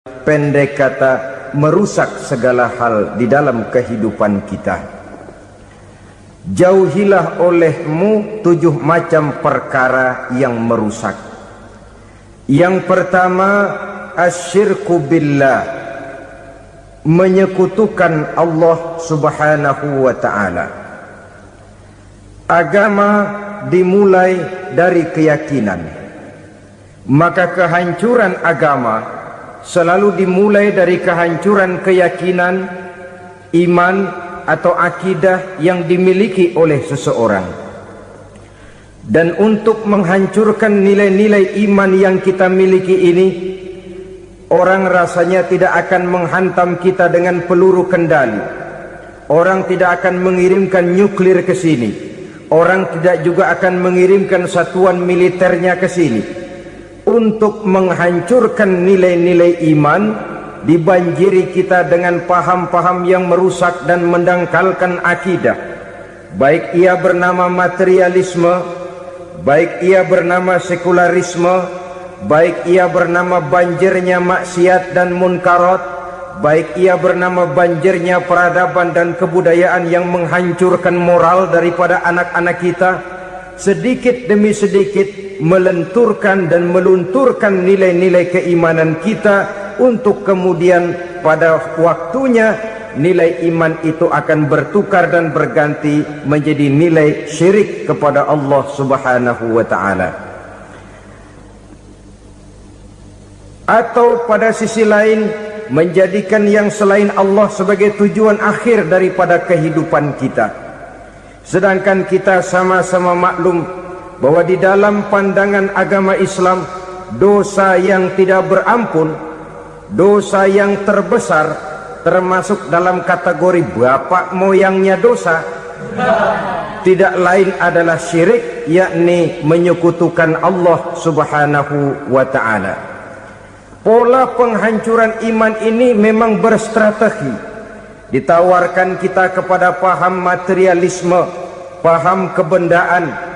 pendek kata merusak segala hal di dalam kehidupan kita. Jauhilah olehmu 7 macam perkara yang merusak. Yang pertama, asyirku billah, menyekutukan Allah subhanahu wa ta'ala. Agama dimulai dari keyakinan, maka kehancuran agama selalu dimulai dari kehancuran keyakinan, iman atau akidah yang dimiliki oleh seseorang. Dan untuk menghancurkan nilai-nilai iman yang kita miliki ini, orang rasanya tidak akan menghantam kita dengan peluru kendali. Orang tidak akan mengirimkan nuklir ke sini. Orang tidak juga akan mengirimkan satuan militernya ke sini. Untuk menghancurkan nilai-nilai iman, dibanjiri kita dengan paham-paham yang merusak dan mendangkalkan akidah. Baik ia bernama materialisme, baik ia bernama sekularisme, baik ia bernama banjirnya maksiat dan munkarat, baik ia bernama banjirnya peradaban dan kebudayaan yang menghancurkan moral daripada anak-anak kita, sedikit demi sedikit melenturkan dan melunturkan nilai-nilai keimanan kita, untuk kemudian pada waktunya nilai iman itu akan bertukar dan berganti menjadi nilai syirik kepada Allah subhanahu wa ta'ala. Atau pada sisi lain, menjadikan yang selain Allah sebagai tujuan akhir daripada kehidupan kita. Sedangkan kita sama-sama maklum bahwa di dalam pandangan agama Islam, dosa yang tidak berampun, dosa yang terbesar, termasuk dalam kategori bapak moyangnya dosa, tidak lain adalah syirik, yakni menyekutukan Allah subhanahu wa ta'ala. Pola penghancuran iman ini memang berstrategi. Ditawarkan kita kepada paham materialisme, paham kebendaan,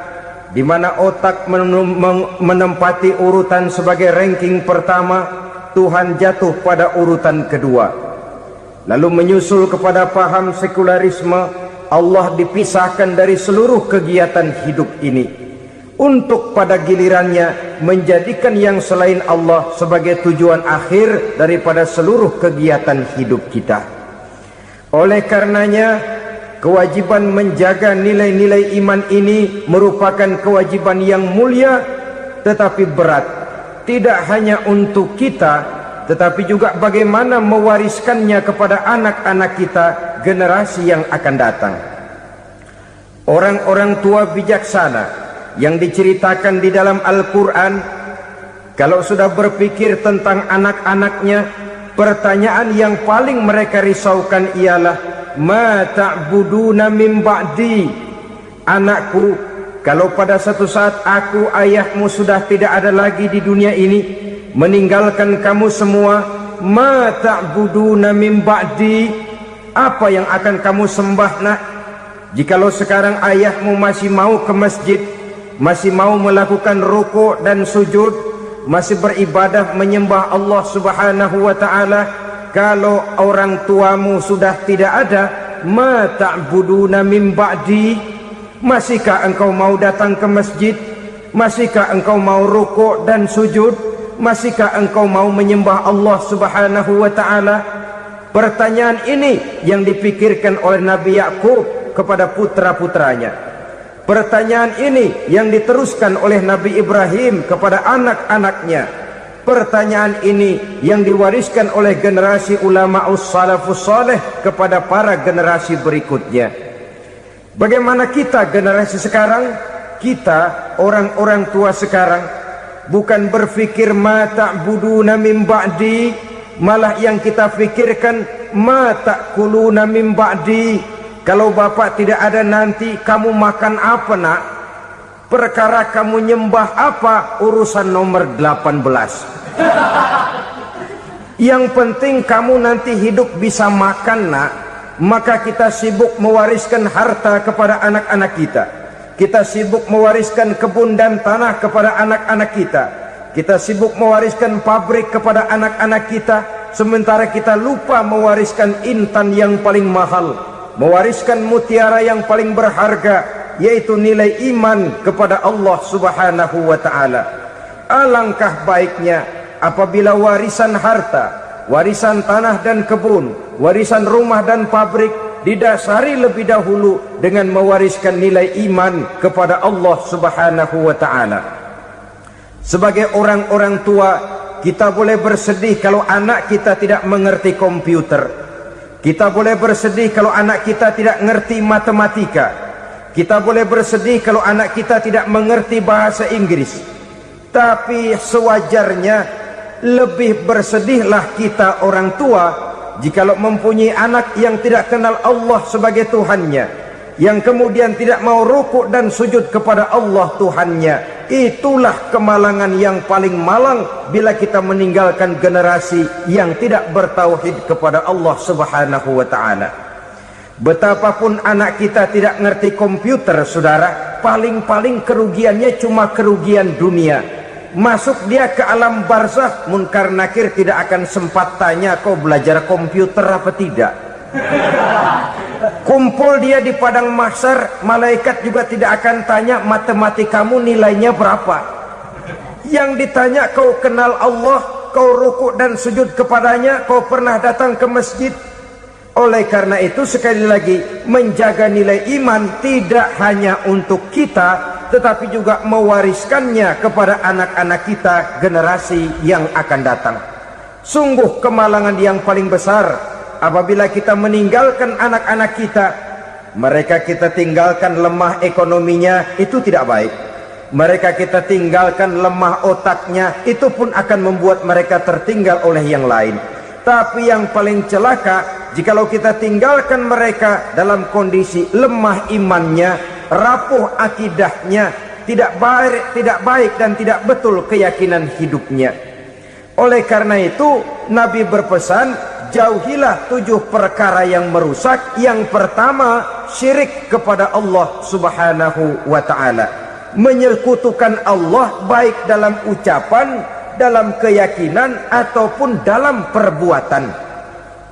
di mana otak menempati urutan sebagai ranking pertama, Tuhan jatuh pada urutan kedua. Lalu menyusul kepada paham sekularisme, Allah dipisahkan dari seluruh kegiatan hidup ini, untuk pada gilirannya menjadikan yang selain Allah sebagai tujuan akhir daripada seluruh kegiatan hidup kita. Oleh karenanya, kewajiban menjaga nilai-nilai iman ini merupakan kewajiban yang mulia tetapi berat, tidak hanya untuk kita, tetapi juga bagaimana mewariskannya kepada anak-anak kita, generasi yang akan datang. Orang-orang tua bijaksana yang diceritakan di dalam Al-Quran, kalau sudah berpikir tentang anak-anaknya, pertanyaan yang paling mereka risaukan ialah, ma ta'buduna min ba'di. Anakku, kalau pada satu saat aku, ayahmu sudah tidak ada lagi di dunia ini, meninggalkan kamu semua, ma ta'buduna min ba'di, apa yang akan kamu sembah nak? Jikalau sekarang ayahmu masih mau ke masjid, masih mau melakukan rukuk dan sujud, masih beribadah menyembah Allah subhanahu wa ta'ala, kalau orang tuamu sudah tidak ada, ma ta'buduna min ba'di, masihkah engkau mau datang ke masjid? Masihkah engkau mau rukuk dan sujud? Masihkah engkau mau menyembah Allah subhanahu wa ta'ala? Pertanyaan ini yang dipikirkan oleh Nabi Yakub kepada putra-putranya. Pertanyaan ini yang diteruskan oleh Nabi Ibrahim kepada anak-anaknya. Pertanyaan ini yang diwariskan oleh generasi ulama salafus saleh kepada para generasi berikutnya. Bagaimana kita generasi sekarang? Kita orang-orang tua sekarang bukan berfikir ma ta'buduna min ba'di, malah yang kita fikirkan ma ta'kuluna min ba'di. Kalau bapak tidak ada nanti kamu makan apa nak? Perkara kamu nyembah apa? Urusan nomor 18. Yang penting kamu nanti hidup bisa makan nak. Maka kita sibuk mewariskan harta kepada anak-anak kita. Kita sibuk mewariskan kebun dan tanah kepada anak-anak kita. Kita sibuk mewariskan pabrik kepada anak-anak kita. sementara kita lupa mewariskan intan yang paling mahal, mewariskan mutiara yang paling berharga, yaitu nilai iman kepada Allah Subhanahu wa ta'ala. Alangkah baiknya apabila warisan harta, warisan tanah dan kebun, warisan rumah dan pabrik didasari lebih dahulu dengan mewariskan nilai iman kepada Allah Subhanahu wa ta'ala. Sebagai orang-orang tua, kita boleh bersedih kalau anak kita tidak mengerti komputer. Kita boleh bersedih kalau anak kita tidak mengerti matematika. Kita boleh bersedih kalau anak kita tidak mengerti bahasa Inggris. Tapi sewajarnya lebih bersedihlah kita orang tua jikalau mempunyai anak yang tidak kenal Allah sebagai Tuhannya, yang kemudian tidak mau rukuk dan sujud kepada Allah Tuhannya. Itulah kemalangan yang paling malang bila kita meninggalkan generasi yang tidak bertauhid kepada Allah Subhanahu wa ta'ala. Betapapun anak kita tidak ngerti komputer, saudara, paling-paling kerugiannya cuma kerugian dunia. Masuk dia ke alam barzakh, munkar nakir tidak akan sempat tanya kau belajar komputer apa tidak. Kumpul dia di padang mahsyar, malaikat juga tidak akan tanya matematikamu nilainya berapa. Yang ditanya kau kenal Allah, kau rukuk dan sujud kepadanya, kau pernah datang ke masjid. Oleh karena itu sekali lagi, menjaga nilai iman tidak hanya untuk kita, tetapi juga mewariskannya kepada anak-anak kita, generasi yang akan datang. Sungguh kemalangan yang paling besar apabila kita meninggalkan anak-anak kita. Mereka kita tinggalkan lemah ekonominya, itu tidak baik. Mereka kita tinggalkan lemah otaknya, itu pun akan membuat mereka tertinggal oleh yang lain. Tapi yang paling celaka, jikalau kita tinggalkan mereka dalam kondisi lemah imannya, rapuh akidahnya, tidak baik dan tidak betul keyakinan hidupnya. Oleh karena itu Nabi berpesan, jauhilah 7 perkara yang merusak. Yang pertama, syirik kepada Allah Subhanahu wa ta'ala, menyekutukan Allah baik dalam ucapan, dalam keyakinan ataupun dalam perbuatan.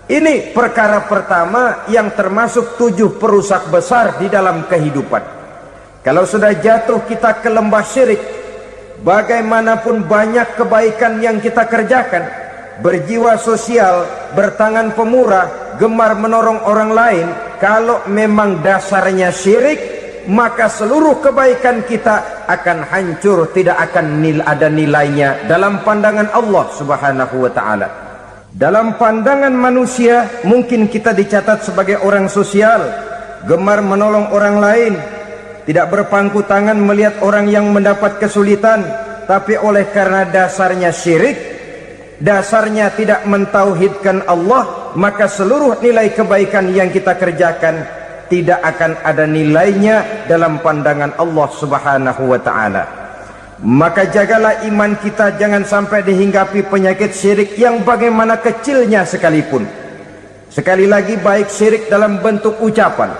Ini perkara pertama yang termasuk 7 perusak besar di dalam kehidupan. Kalau sudah jatuh kita ke lembah syirik, bagaimanapun banyak kebaikan yang kita kerjakan, berjiwa sosial, bertangan pemurah, gemar menolong orang lain, kalau memang dasarnya syirik, maka seluruh kebaikan kita akan hancur, tidak akan ada nilainya dalam pandangan Allah Subhanahu wa ta'ala. Dalam pandangan manusia, mungkin kita dicatat sebagai orang sosial, gemar menolong orang lain, tidak berpangku tangan melihat orang yang mendapat kesulitan. Tapi oleh karena dasarnya syirik, dasarnya tidak mentauhidkan Allah, maka seluruh nilai kebaikan yang kita kerjakan tidak akan ada nilainya dalam pandangan Allah Subhanahu wa ta'ala. Maka jagalah iman kita, jangan sampai dihinggapi penyakit syirik yang bagaimana kecilnya sekalipun. Sekali lagi, baik syirik dalam bentuk ucapan,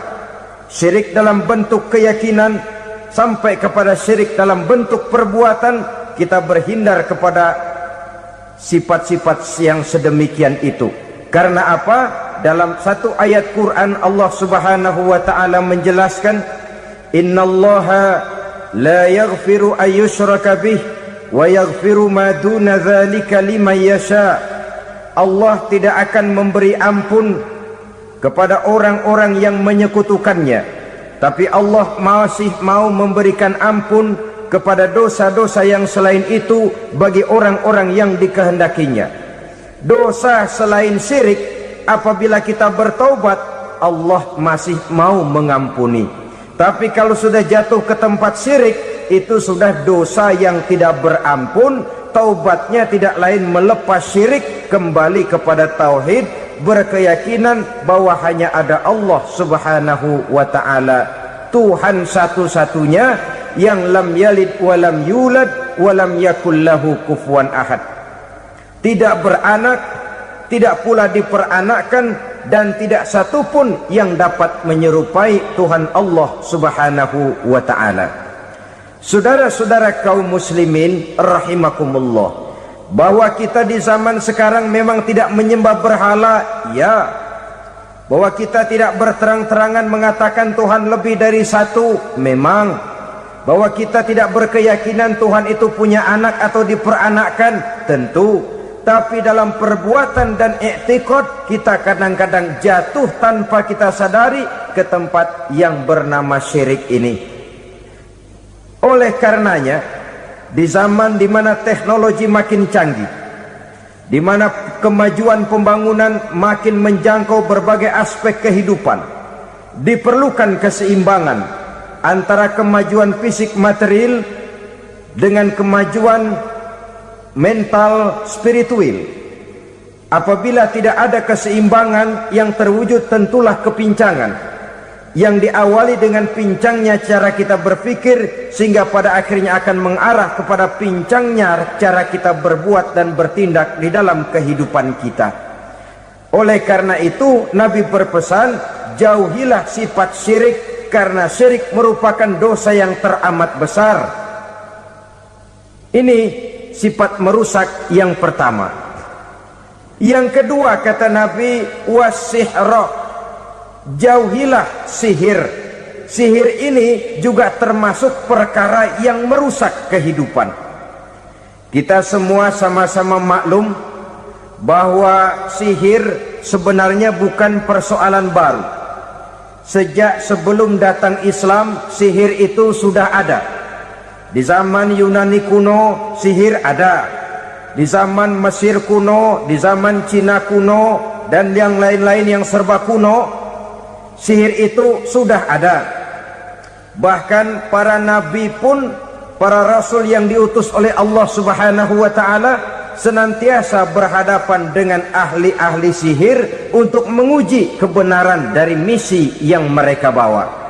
syirik dalam bentuk keyakinan, sampai kepada syirik dalam bentuk perbuatan, kita berhindar kepada sifat-sifat yang sedemikian itu. Karena apa? Dalam satu ayat Quran Allah Subhanahu wa ta'ala menjelaskan, innallaha la yaghfiru ayyushraka bih wa yaghfiru ma duna dzalika liman yasha. Allah tidak akan memberi ampun kepada orang-orang yang menyekutukannya, tapi Allah masih mau memberikan ampun kepada dosa-dosa yang selain itu bagi orang-orang yang dikehendakinya. Dosa selain syirik, apabila kita bertaubat, Allah masih mau mengampuni. Tapi kalau sudah jatuh ke tempat syirik, itu sudah dosa yang tidak berampun. Taubatnya tidak lain melepas syirik, kembali kepada tauhid, berkeyakinan bahwa hanya ada Allah Subhanahu wa ta'ala, Tuhan satu-satunya, yang lam yalid walam yulad walam yakul lahu kufuwan ahad. Tidak beranak, tidak pula diperanakkan, dan tidak satupun yang dapat menyerupai Tuhan Allah Subhanahu wa ta'ala. Saudara-saudara kaum muslimin rahimakumullah, bahwa kita di zaman sekarang memang tidak menyembah berhala, ya. Bahwa kita tidak berterang-terangan mengatakan Tuhan lebih dari satu, memang. Bahwa kita tidak berkeyakinan Tuhan itu punya anak atau diperanakkan, tentu. Tapi dalam perbuatan dan i'tiqad kita kadang-kadang jatuh tanpa kita sadari ke tempat yang bernama syirik ini. Oleh karenanya, di zaman di mana teknologi makin canggih, di mana kemajuan pembangunan makin menjangkau berbagai aspek kehidupan, diperlukan keseimbangan antara kemajuan fisik material dengan kemajuan mental spiritual. Apabila tidak ada keseimbangan yang terwujud, tentulah kepincangan yang diawali dengan pincangnya cara kita berpikir, sehingga pada akhirnya akan mengarah kepada pincangnya cara kita berbuat dan bertindak di dalam kehidupan kita. Oleh karena itu Nabi berpesan, jauhilah sifat syirik, karena syirik merupakan dosa yang teramat besar. Ini sifat merusak yang pertama. Yang kedua, kata Nabi, wasihra, jauhilah sihir. Sihir ini juga termasuk perkara yang merusak kehidupan. Kita semua sama-sama maklum bahwa sihir sebenarnya bukan persoalan baru. Sejak sebelum datang Islam, sihir itu sudah ada. Di zaman Yunani kuno, sihir ada. Di zaman Mesir kuno, di zaman Cina kuno, dan yang lain-lain yang serba kuno, sihir itu sudah ada. Bahkan para nabi pun, para rasul yang diutus oleh Allah Subhanahu wa ta'ala, senantiasa berhadapan dengan ahli-ahli sihir untuk menguji kebenaran dari misi yang mereka bawa.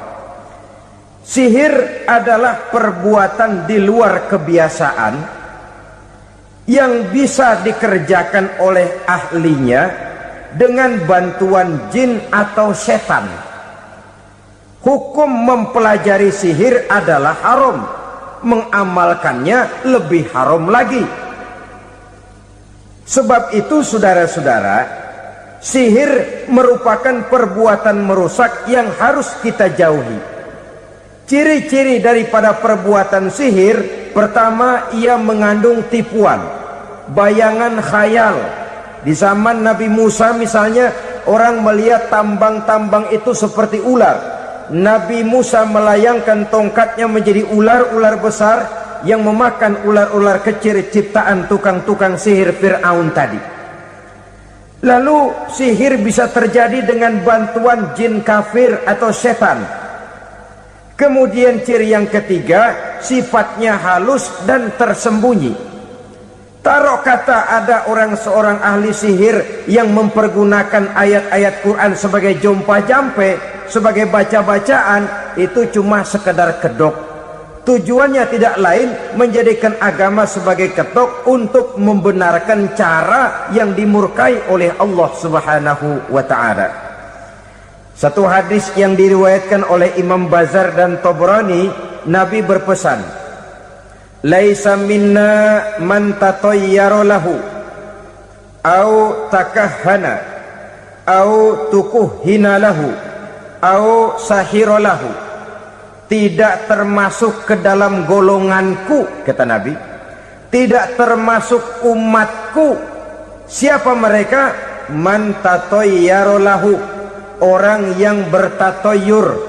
Sihir adalah perbuatan di luar kebiasaan yang bisa dikerjakan oleh ahlinya dengan bantuan jin atau setan. Hukum mempelajari sihir adalah haram, mengamalkannya lebih haram lagi. Sebab itu saudara-saudara, sihir merupakan perbuatan merusak yang harus kita jauhi. Ciri-ciri daripada perbuatan sihir, pertama, ia mengandung tipuan, bayangan khayal. Di zaman Nabi Musa misalnya, orang melihat tambang-tambang itu seperti ular. Nabi Musa melayangkan tongkatnya menjadi ular-ular besar yang memakan ular-ular kecil ciptaan tukang-tukang sihir Fir'aun tadi. Lalu sihir bisa terjadi dengan bantuan jin kafir atau setan. Kemudian ciri yang ketiga, sifatnya halus dan tersembunyi. Taruh kata ada seorang ahli sihir yang mempergunakan ayat-ayat Quran sebagai jompa-jampe, sebagai baca-bacaan, itu cuma sekedar kedok. Tujuannya tidak lain menjadikan agama sebagai ketok untuk membenarkan cara yang dimurkai oleh Allah Subhanahu wa ta'ala. Satu hadis yang diriwayatkan oleh Imam Bazar dan Tabrani, Nabi berpesan, laisa minna man tatayyara lahu au takahhana au tukuhhina lahu au sahira lahu. Tidak termasuk ke dalam golonganku, kata Nabi, tidak termasuk umatku. Siapa mereka? Man tatayyara lahu, orang yang bertatoyur.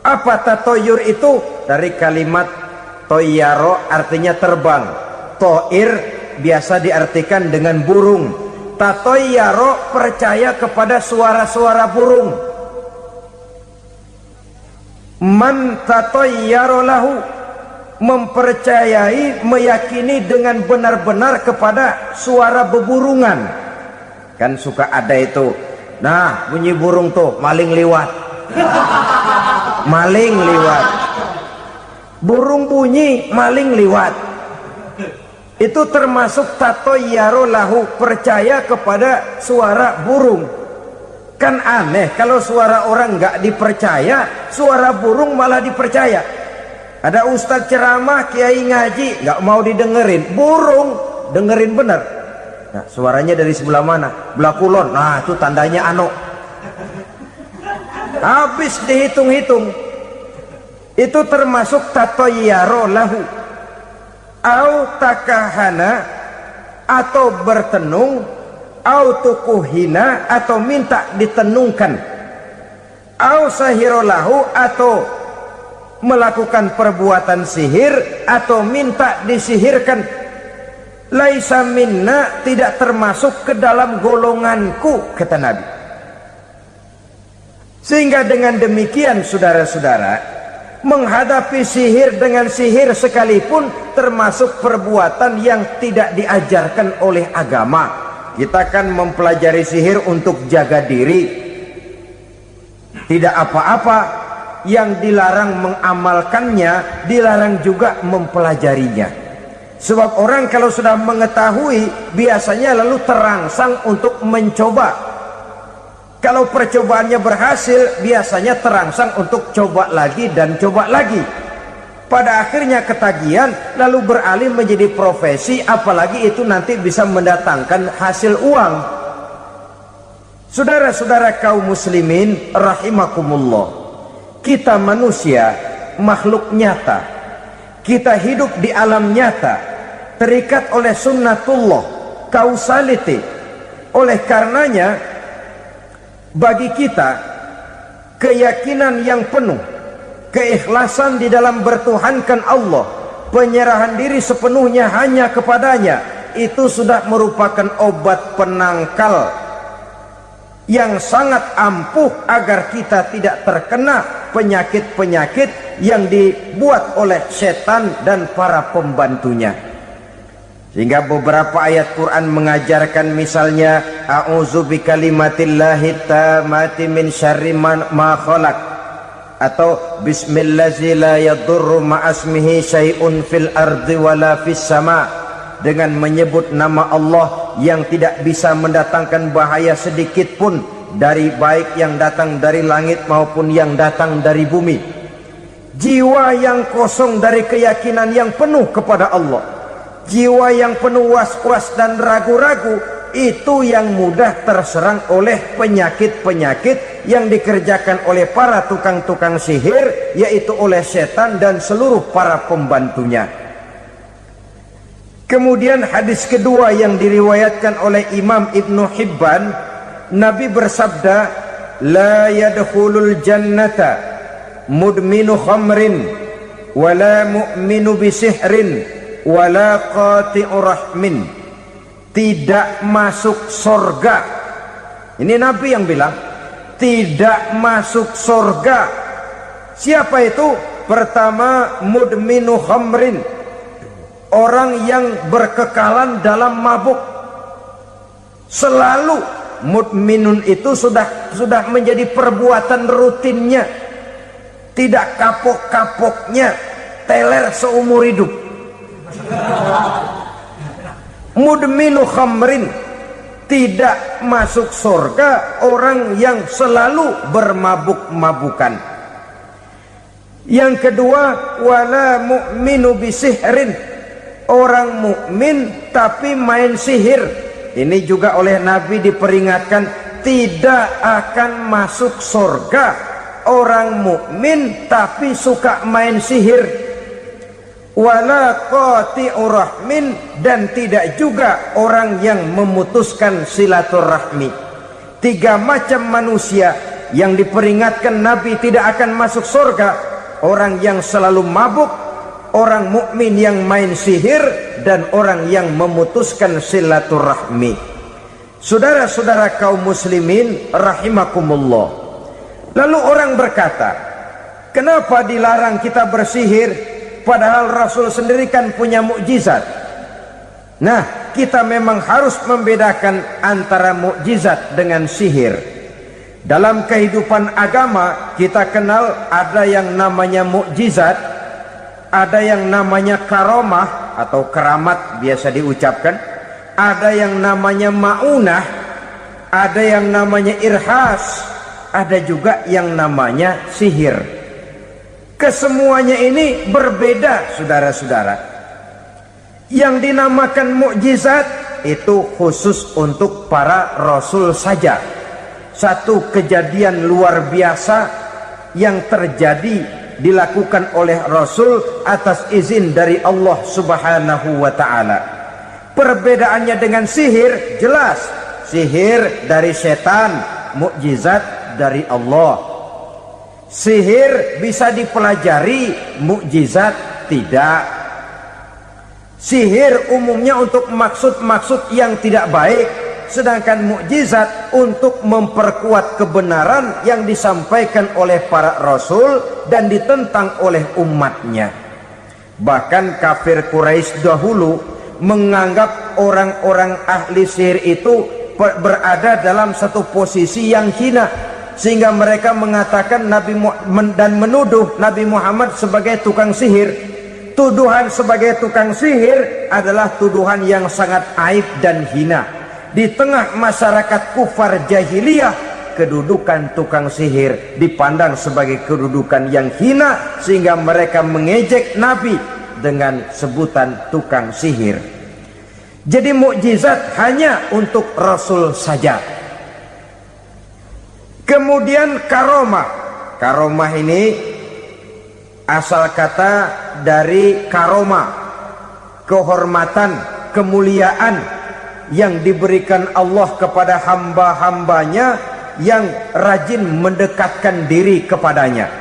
Apa tatoyur itu? Dari kalimat toyaro, artinya terbang. Toir biasa diartikan dengan burung. Tatoyaro percaya kepada suara-suara burung. Man tatoyaro lahu, mempercayai, meyakini dengan benar-benar kepada suara beburungan. Kan suka ada itu, nah bunyi burung tuh, maling liwat. Maling liwat. Burung bunyi, maling liwat. Itu termasuk tatoyaro lahu, percaya kepada suara burung. Kan aneh kalau suara orang nggak dipercaya, suara burung malah dipercaya. Ada ustadz ceramah, kiai ngaji, nggak mau didengerin. Burung dengerin benar. Nah, suaranya dari sebelah mana? Belah kulon. Nah, itu tandanya anu. Habis dihitung-hitung, itu termasuk tatoyaro lahu, au takahana, atau bertenung, au tukuhina, atau minta ditenungkan, au sahirolahu, atau melakukan perbuatan sihir, atau minta disihirkan. Laisa minna, tidak termasuk ke dalam golonganku, kata Nabi. Sehingga dengan demikian saudara-saudara, menghadapi sihir dengan sihir sekalipun termasuk perbuatan yang tidak diajarkan oleh agama. Kita kan mempelajari sihir untuk jaga diri, tidak apa-apa. Yang dilarang mengamalkannya, dilarang juga mempelajarinya. Sebab orang kalau sudah mengetahui, biasanya lalu terangsang untuk mencoba. Kalau percobaannya berhasil, biasanya terangsang untuk coba lagi dan coba lagi. Pada akhirnya ketagihan, lalu beralih menjadi profesi, apalagi itu nanti bisa mendatangkan hasil uang. Saudara-saudara kaum muslimin rahimakumullah, kita manusia makhluk nyata, kita hidup di alam nyata, terikat oleh sunnatullah, kausaliti. Oleh karenanya bagi kita keyakinan yang penuh, keikhlasan di dalam bertuhankan Allah, penyerahan diri sepenuhnya hanya kepadanya, itu sudah merupakan obat penangkal yang sangat ampuh agar kita tidak terkena penyakit-penyakit yang dibuat oleh setan dan para pembantunya. Sehingga beberapa ayat Quran mengajarkan, misalnya a'udzu bikalimatillahi tammati min syarri ma khalaq, atau bismillazi la yadurru ma'asmihi syai'un fil ardi wala fis sama, dengan menyebut nama Allah yang tidak bisa mendatangkan bahaya sedikit pun, dari baik yang datang dari langit maupun yang datang dari bumi. Jiwa yang kosong dari keyakinan yang penuh kepada Allah, jiwa yang penuh was-was dan ragu-ragu, itu yang mudah terserang oleh penyakit-penyakit yang dikerjakan oleh para tukang-tukang sihir, yaitu oleh setan dan seluruh para pembantunya. Kemudian hadis kedua yang diriwayatkan oleh Imam Ibnu Hibban, Nabi bersabda, la yadkhulul jannata mudminu khamrin wala mu'minu bisihrin wala qati'u rahmin. Tidak masuk surga. Ini Nabi yang bilang, tidak masuk surga. Siapa itu? Pertama, mudminu khamrin, orang yang berkekalan dalam mabuk. Selalu mudminun itu sudah menjadi perbuatan rutinnya, tidak kapok-kapoknya, teler seumur hidup. Mudminu khamrin, tidak masuk surga orang yang selalu bermabuk-mabukan. Yang kedua, wala mu'minu bisihrin, orang mukmin tapi main sihir. Ini juga oleh Nabi diperingatkan, tidak akan masuk surga orang mukmin tapi suka main sihir. Wala qati'u rahmin, dan tidak juga orang yang memutuskan silaturahmi. Tiga macam manusia yang diperingatkan Nabi tidak akan masuk surga: orang yang selalu mabuk, orang mukmin yang main sihir, dan orang yang memutuskan silaturahmi. Saudara-saudara kaum muslimin rahimakumullah, lalu orang berkata, kenapa dilarang kita bersihir? Padahal Rasul sendiri kan punya mukjizat. Nah, kita memang harus membedakan antara mukjizat dengan sihir. Dalam kehidupan agama kita kenal ada yang namanya mukjizat, ada yang namanya karomah atau keramat biasa diucapkan, ada yang namanya maunah, ada yang namanya irhas, ada juga yang namanya sihir. Kesemuanya ini berbeda, saudara-saudara. Yang dinamakan mukjizat itu khusus untuk para rasul saja. Satu kejadian luar biasa yang terjadi dilakukan oleh Rasul atas izin dari Allah Subhanahu wa ta'ala. Perbedaannya dengan sihir jelas. Sihir dari setan, mukjizat dari Allah. Sihir bisa dipelajari, mukjizat tidak. Sihir umumnya untuk maksud-maksud yang tidak baik, sedangkan mukjizat untuk memperkuat kebenaran yang disampaikan oleh para rasul dan ditentang oleh umatnya. Bahkan kafir Quraisy dahulu menganggap orang-orang ahli sihir itu berada dalam satu posisi yang hina, sehingga mereka mengatakan dan menuduh Nabi Muhammad sebagai tukang sihir. Tuduhan sebagai tukang sihir adalah tuduhan yang sangat aib dan hina. Di tengah masyarakat kufar jahiliyah, kedudukan tukang sihir dipandang sebagai kedudukan yang hina, sehingga mereka mengejek Nabi dengan sebutan tukang sihir. Jadi mukjizat hanya untuk Rasul saja. Kemudian karomah. Karomah ini asal kata dari karoma, kehormatan, kemuliaan yang diberikan Allah kepada hamba-hambanya yang rajin mendekatkan diri kepadanya.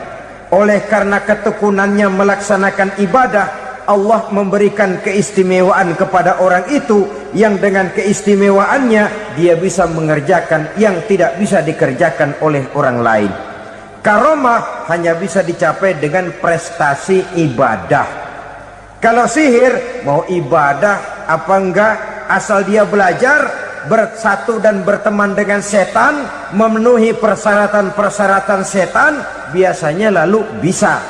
Oleh karena ketekunannya melaksanakan ibadah, Allah memberikan keistimewaan kepada orang itu, yang dengan keistimewaannya dia bisa mengerjakan yang tidak bisa dikerjakan oleh orang lain. Karomah hanya bisa dicapai dengan prestasi ibadah. Kalau sihir, mau ibadah apa enggak, asal dia belajar, bersatu dan berteman dengan setan, memenuhi persyaratan-persyaratan setan, biasanya lalu bisa.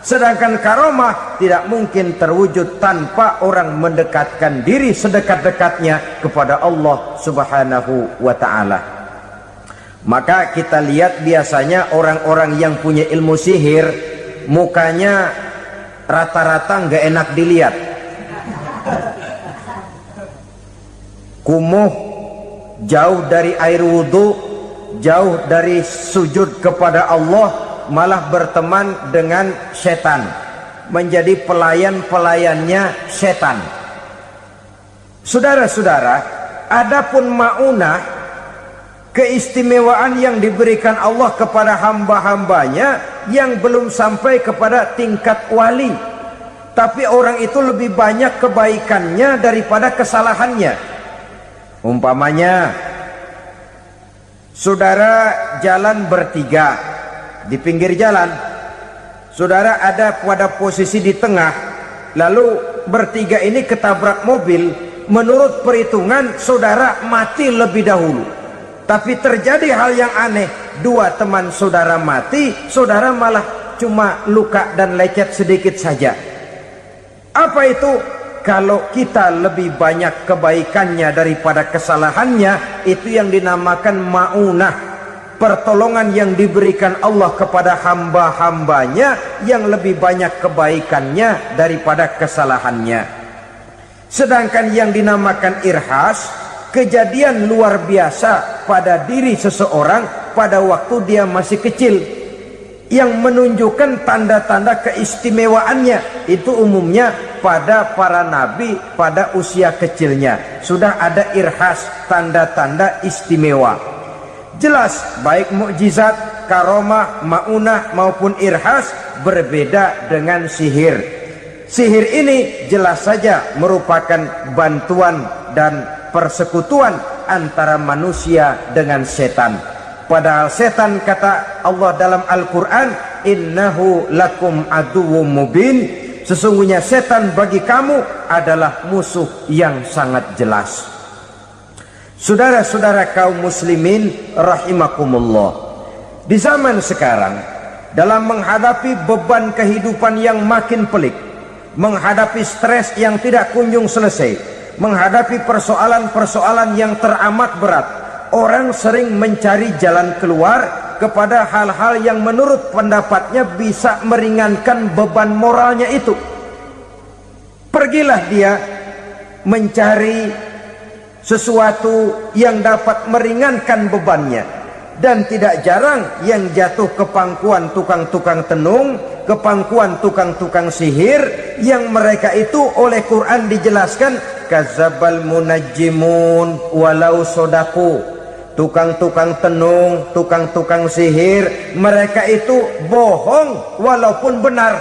Sedangkan karomah tidak mungkin terwujud tanpa orang mendekatkan diri sedekat-dekatnya kepada Allah Subhanahu wa ta'ala. Maka kita lihat biasanya orang-orang yang punya ilmu sihir, mukanya rata-rata nggak enak dilihat. Kumuh, jauh dari air wudhu, jauh dari sujud kepada Allah, malah berteman dengan setan, menjadi pelayan-pelayannya setan. Saudara-saudara, adapun maunah, keistimewaan yang diberikan Allah kepada hamba-hambanya yang belum sampai kepada tingkat wali, tapi orang itu lebih banyak kebaikannya daripada kesalahannya. Umpamanya, saudara jalan bertiga di pinggir jalan, saudara ada pada posisi di tengah, lalu bertiga ini ketabrak mobil. Menurut perhitungan saudara mati lebih dahulu. Tapi terjadi hal yang aneh, dua teman saudara mati, saudara malah cuma luka dan lecet sedikit saja. Apa itu? Kalau kita lebih banyak kebaikannya daripada kesalahannya, itu yang dinamakan maunah, pertolongan yang diberikan Allah kepada hamba-hambanya yang lebih banyak kebaikannya daripada kesalahannya. Sedangkan yang dinamakan irhas, kejadian luar biasa pada diri seseorang pada waktu dia masih kecil, yang menunjukkan tanda-tanda keistimewaannya. Itu umumnya pada para nabi pada usia kecilnya sudah ada irhas, tanda-tanda istimewa. Jelas baik mukjizat, karomah, maunah maupun irhas berbeda dengan sihir. Sihir ini jelas saja merupakan bantuan dan persekutuan antara manusia dengan setan. Padahal setan, kata Allah dalam Al-Quran, innahu lakum aduwwum mubin, sesungguhnya setan bagi kamu adalah musuh yang sangat jelas. Saudara-saudara kaum muslimin rahimakumullah, di zaman sekarang dalam menghadapi beban kehidupan yang makin pelik, menghadapi stres yang tidak kunjung selesai, menghadapi persoalan-persoalan yang teramat berat, orang sering mencari jalan keluar kepada hal-hal yang menurut pendapatnya bisa meringankan beban moralnya itu. Pergilah dia mencari sesuatu yang dapat meringankan bebannya. Dan tidak jarang yang jatuh ke pangkuan tukang-tukang tenung, ke pangkuan tukang-tukang sihir, yang mereka itu oleh Quran dijelaskan kadzabal munajjimun walau sodaku. Tukang-tukang tenung, tukang-tukang sihir, mereka itu bohong walaupun benar.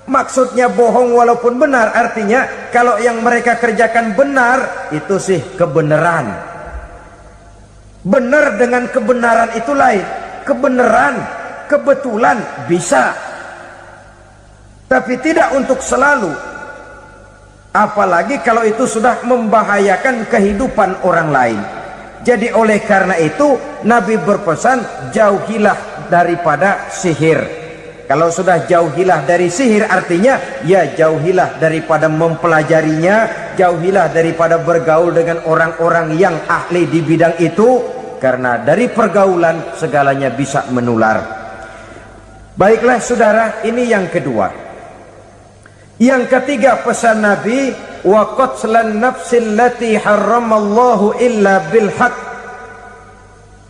Maksudnya bohong walaupun benar artinya kalau yang mereka kerjakan benar, itu sih kebenaran. Benar dengan kebenaran itu lain. Kebenaran, kebetulan bisa, tapi tidak untuk selalu. Apalagi kalau itu sudah membahayakan kehidupan orang lain. Jadi oleh karena itu Nabi berpesan, jauhilah daripada sihir. Kalau sudah jauhilah dari sihir artinya ya jauhilah daripada mempelajarinya, jauhilah daripada bergaul dengan orang-orang yang ahli di bidang itu, karena dari pergaulan segalanya bisa menular. Baiklah saudara, ini yang kedua. Yang ketiga pesan Nabi, wa qatlan nafsil lati harramallahu illa bil haq.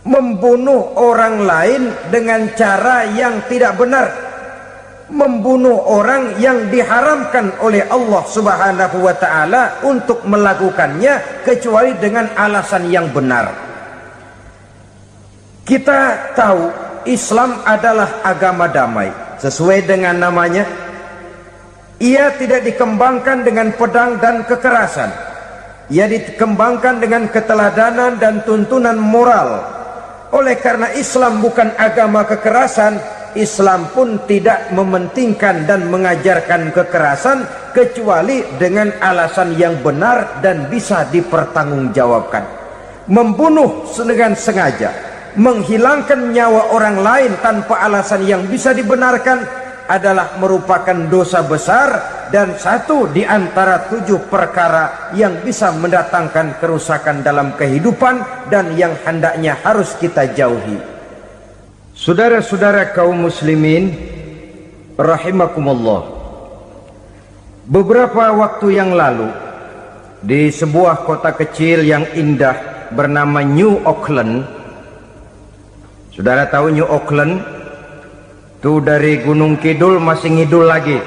Membunuh orang lain dengan cara yang tidak benar, membunuh orang yang diharamkan oleh Allah Subhanahu wa taala untuk melakukannya kecuali dengan alasan yang benar. Kita tahu Islam adalah agama damai. Sesuai dengan namanya, ia tidak dikembangkan dengan pedang dan kekerasan. Ia dikembangkan dengan keteladanan dan tuntunan moral. Oleh karena Islam bukan agama kekerasan, Islam pun tidak mementingkan dan mengajarkan kekerasan kecuali dengan alasan yang benar dan bisa dipertanggungjawabkan. Membunuh dengan sengaja, menghilangkan nyawa orang lain tanpa alasan yang bisa dibenarkan adalah merupakan dosa besar dan satu di antara 7 perkara yang bisa mendatangkan kerusakan dalam kehidupan dan yang hendaknya harus kita jauhi. Saudara-saudara kaum muslimin rahimakumullah, beberapa waktu yang lalu di sebuah kota kecil yang indah bernama New Auckland. Saudara tahu New Auckland? Itu dari Gunung Kidul masih ngidul lagi.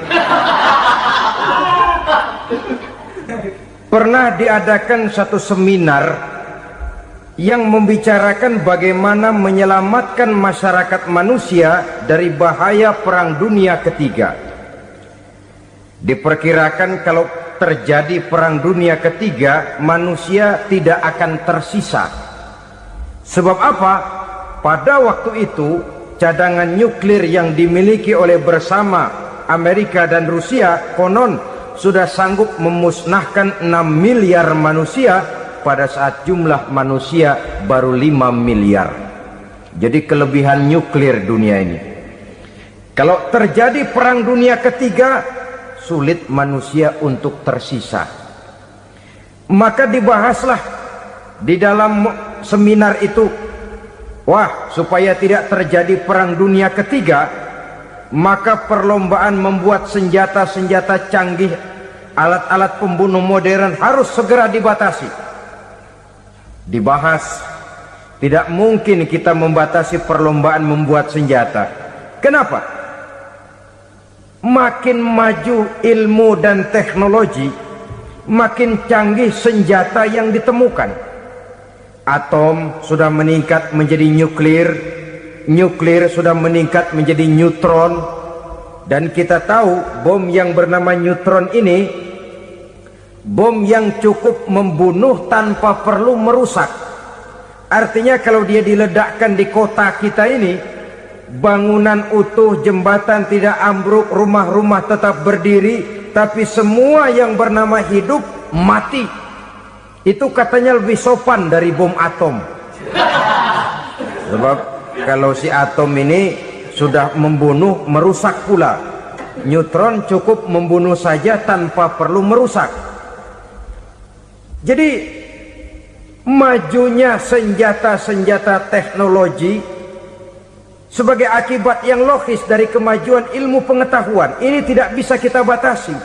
Pernah diadakan satu seminar yang membicarakan bagaimana menyelamatkan masyarakat manusia dari bahaya Perang Dunia Ketiga. Diperkirakan kalau terjadi Perang Dunia Ketiga, manusia tidak akan tersisa. Sebab apa? Pada waktu itu cadangan nuklir yang dimiliki oleh bersama Amerika dan Rusia konon sudah sanggup memusnahkan 6 miliar manusia pada saat jumlah manusia baru 5 miliar. Jadi kelebihan nuklir dunia ini. Kalau terjadi Perang Dunia Ketiga, sulit manusia untuk tersisa. Maka dibahaslah di dalam seminar itu, wah, supaya tidak terjadi Perang Dunia Ketiga, maka perlombaan membuat senjata-senjata canggih, alat-alat pembunuh modern harus segera dibatasi. Dibahas, tidak mungkin kita membatasi perlombaan membuat senjata. Kenapa? Makin maju ilmu dan teknologi, makin canggih senjata yang ditemukan. Atom sudah meningkat menjadi nuklir, nuklir sudah meningkat menjadi neutron, dan kita tahu bom yang bernama neutron ini bom yang cukup membunuh tanpa perlu merusak. Artinya kalau dia diledakkan di kota kita ini, bangunan utuh, jembatan tidak ambruk, rumah-rumah tetap berdiri, tapi semua yang bernama hidup mati. Itu katanya lebih sopan dari bom atom. Sebab kalau si atom ini sudah membunuh, merusak pula. Neutron cukup membunuh saja tanpa perlu merusak. Jadi majunya senjata-senjata teknologi sebagai akibat yang logis dari kemajuan ilmu pengetahuan ini tidak bisa kita batasi.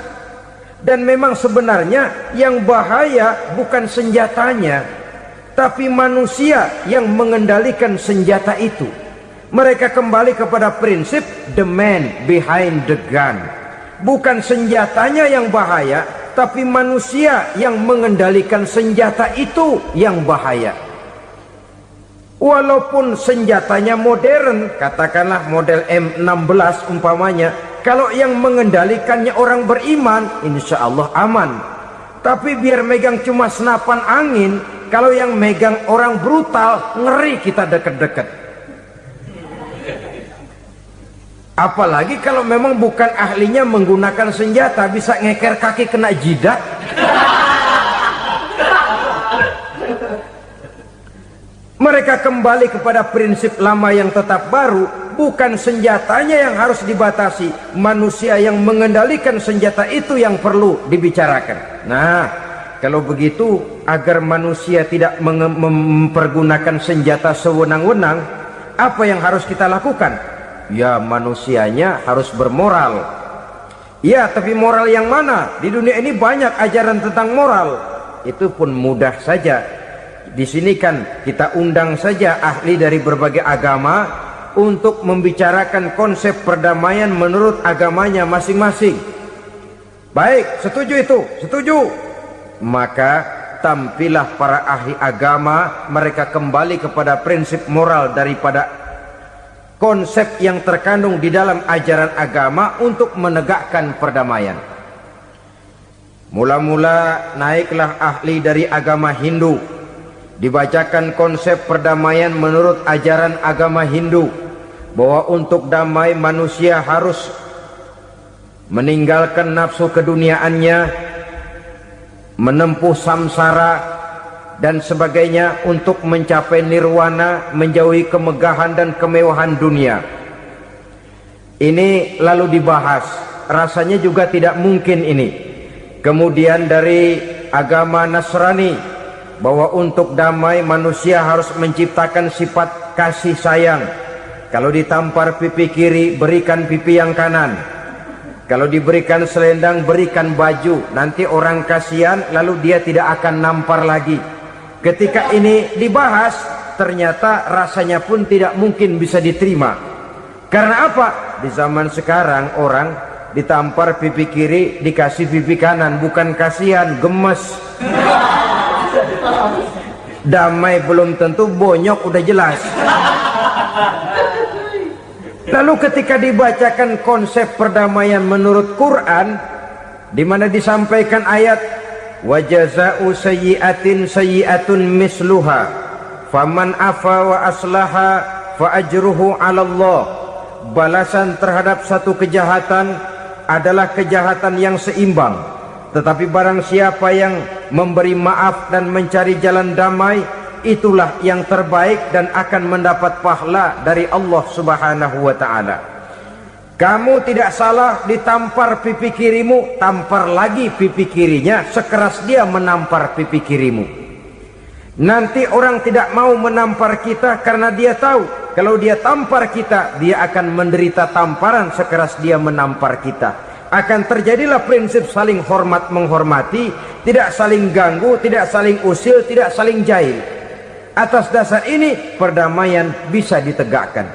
Dan memang sebenarnya yang bahaya bukan senjatanya, tapi manusia yang mengendalikan senjata itu. Mereka kembali kepada prinsip the man behind the gun. Bukan senjatanya yang bahaya, tapi manusia yang mengendalikan senjata itu yang bahaya. Walaupun senjatanya modern, katakanlah model M16 umpamanya, kalau yang mengendalikannya orang beriman, insya Allah aman. Tapi biar megang cuma senapan angin, kalau yang megang orang brutal, ngeri kita deket-deket. Apalagi kalau memang bukan ahlinya menggunakan senjata, bisa ngeker kaki kena jidat. Mereka kembali kepada prinsip lama yang tetap baru. Bukan senjatanya yang harus dibatasi, manusia yang mengendalikan senjata itu yang perlu dibicarakan. Nah, kalau begitu, agar manusia tidak mempergunakan senjata sewenang-wenang, apa yang harus kita lakukan? Ya, manusianya harus bermoral. Ya, tapi moral yang mana? Di dunia ini banyak ajaran tentang moral. Itu pun mudah saja. Di sini kan kita undang saja ahli dari berbagai agama untuk membicarakan konsep perdamaian menurut agamanya masing-masing. Baik, setuju itu? Setuju. Maka tampillah para ahli agama, mereka kembali kepada prinsip moral daripada konsep yang terkandung di dalam ajaran agama untuk menegakkan perdamaian. Mula-mula naiklah ahli dari agama Hindu, dibacakan konsep perdamaian menurut ajaran agama Hindu, bahwa untuk damai manusia harus meninggalkan nafsu keduniaannya, menempuh samsara dan sebagainya untuk mencapai nirwana, menjauhi kemegahan dan kemewahan dunia. Ini lalu dibahas, rasanya juga tidak mungkin ini. Kemudian dari agama Nasrani, bahwa untuk damai manusia harus menciptakan sifat kasih sayang. Kalau ditampar pipi kiri, berikan pipi yang kanan. Kalau diberikan selendang, berikan baju. Nanti orang kasihan, lalu dia tidak akan nampar lagi. Ketika ini dibahas, ternyata rasanya pun tidak mungkin bisa diterima. Karena apa? Di zaman sekarang orang ditampar pipi kiri, dikasih pipi kanan. Bukan kasihan, gemes. Damai belum tentu, bonyok udah jelas. Lalu ketika dibacakan konsep perdamaian menurut Quran, di mana disampaikan ayat wa jazaa'u sayyi'atin sayyi'atun misluha faman afa wa aslaha fa ajruhu 'ala Allah. Balasan terhadap satu kejahatan adalah kejahatan yang seimbang, tetapi barang siapa yang memberi maaf dan mencari jalan damai, itulah yang terbaik dan akan mendapat pahala dari Allah Subhanahu wa ta'ala. Kamu tidak salah ditampar pipi kirimu, tampar lagi pipi kirinya sekeras dia menampar pipi kirimu. Nanti orang tidak mau menampar kita karena dia tahu kalau dia tampar kita, dia akan menderita tamparan sekeras dia menampar kita. Akan terjadilah prinsip saling hormat menghormati, tidak saling ganggu, tidak saling usil, tidak saling jahil. Atas dasar ini perdamaian bisa ditegakkan.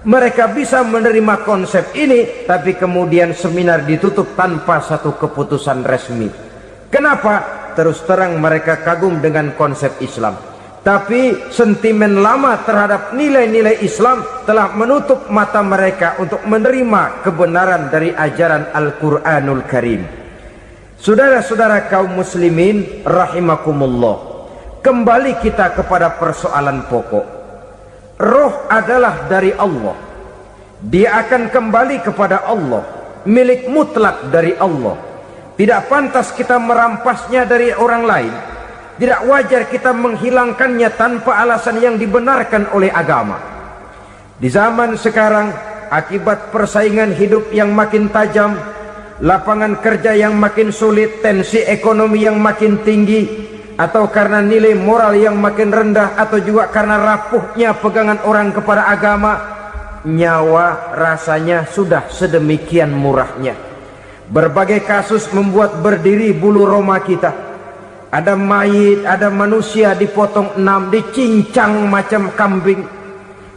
Mereka bisa menerima konsep ini, tapi kemudian seminar ditutup tanpa satu keputusan resmi. Kenapa? Terus terang mereka kagum dengan konsep Islam, tapi sentimen lama terhadap nilai-nilai Islam telah menutup mata mereka untuk menerima kebenaran dari ajaran Al-Quranul Karim. Saudara-saudara kaum muslimin rahimakumullah, kembali kita kepada persoalan pokok. Roh adalah dari Allah, dia akan kembali kepada Allah, milik mutlak dari Allah. Tidak pantas kita merampasnya dari orang lain. Tidak wajar kita menghilangkannya tanpa alasan yang dibenarkan oleh agama. Di zaman sekarang, akibat persaingan hidup yang makin tajam, lapangan kerja yang makin sulit, tensi ekonomi yang makin tinggi, atau karena nilai moral yang makin rendah, atau juga karena rapuhnya pegangan orang kepada agama, nyawa rasanya sudah sedemikian murahnya. Berbagai kasus membuat berdiri bulu roma kita. Ada mayit, ada manusia dipotong 6, dicincang macam kambing.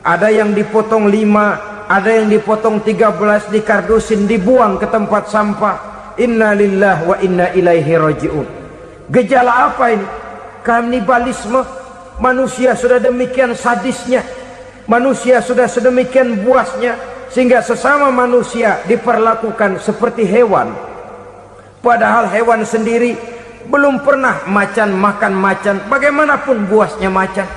Ada yang dipotong 5, ada yang dipotong 13, dikardusin, dibuang ke tempat sampah. Inna lillahi wa inna ilaihi raji'un. Gejala apa ini? Kanibalisme. Manusia sudah demikian sadisnya, manusia sudah sedemikian buasnya, sehingga sesama manusia diperlakukan seperti hewan. Padahal hewan sendiri belum pernah macan makan macan, bagaimanapun buasnya macan.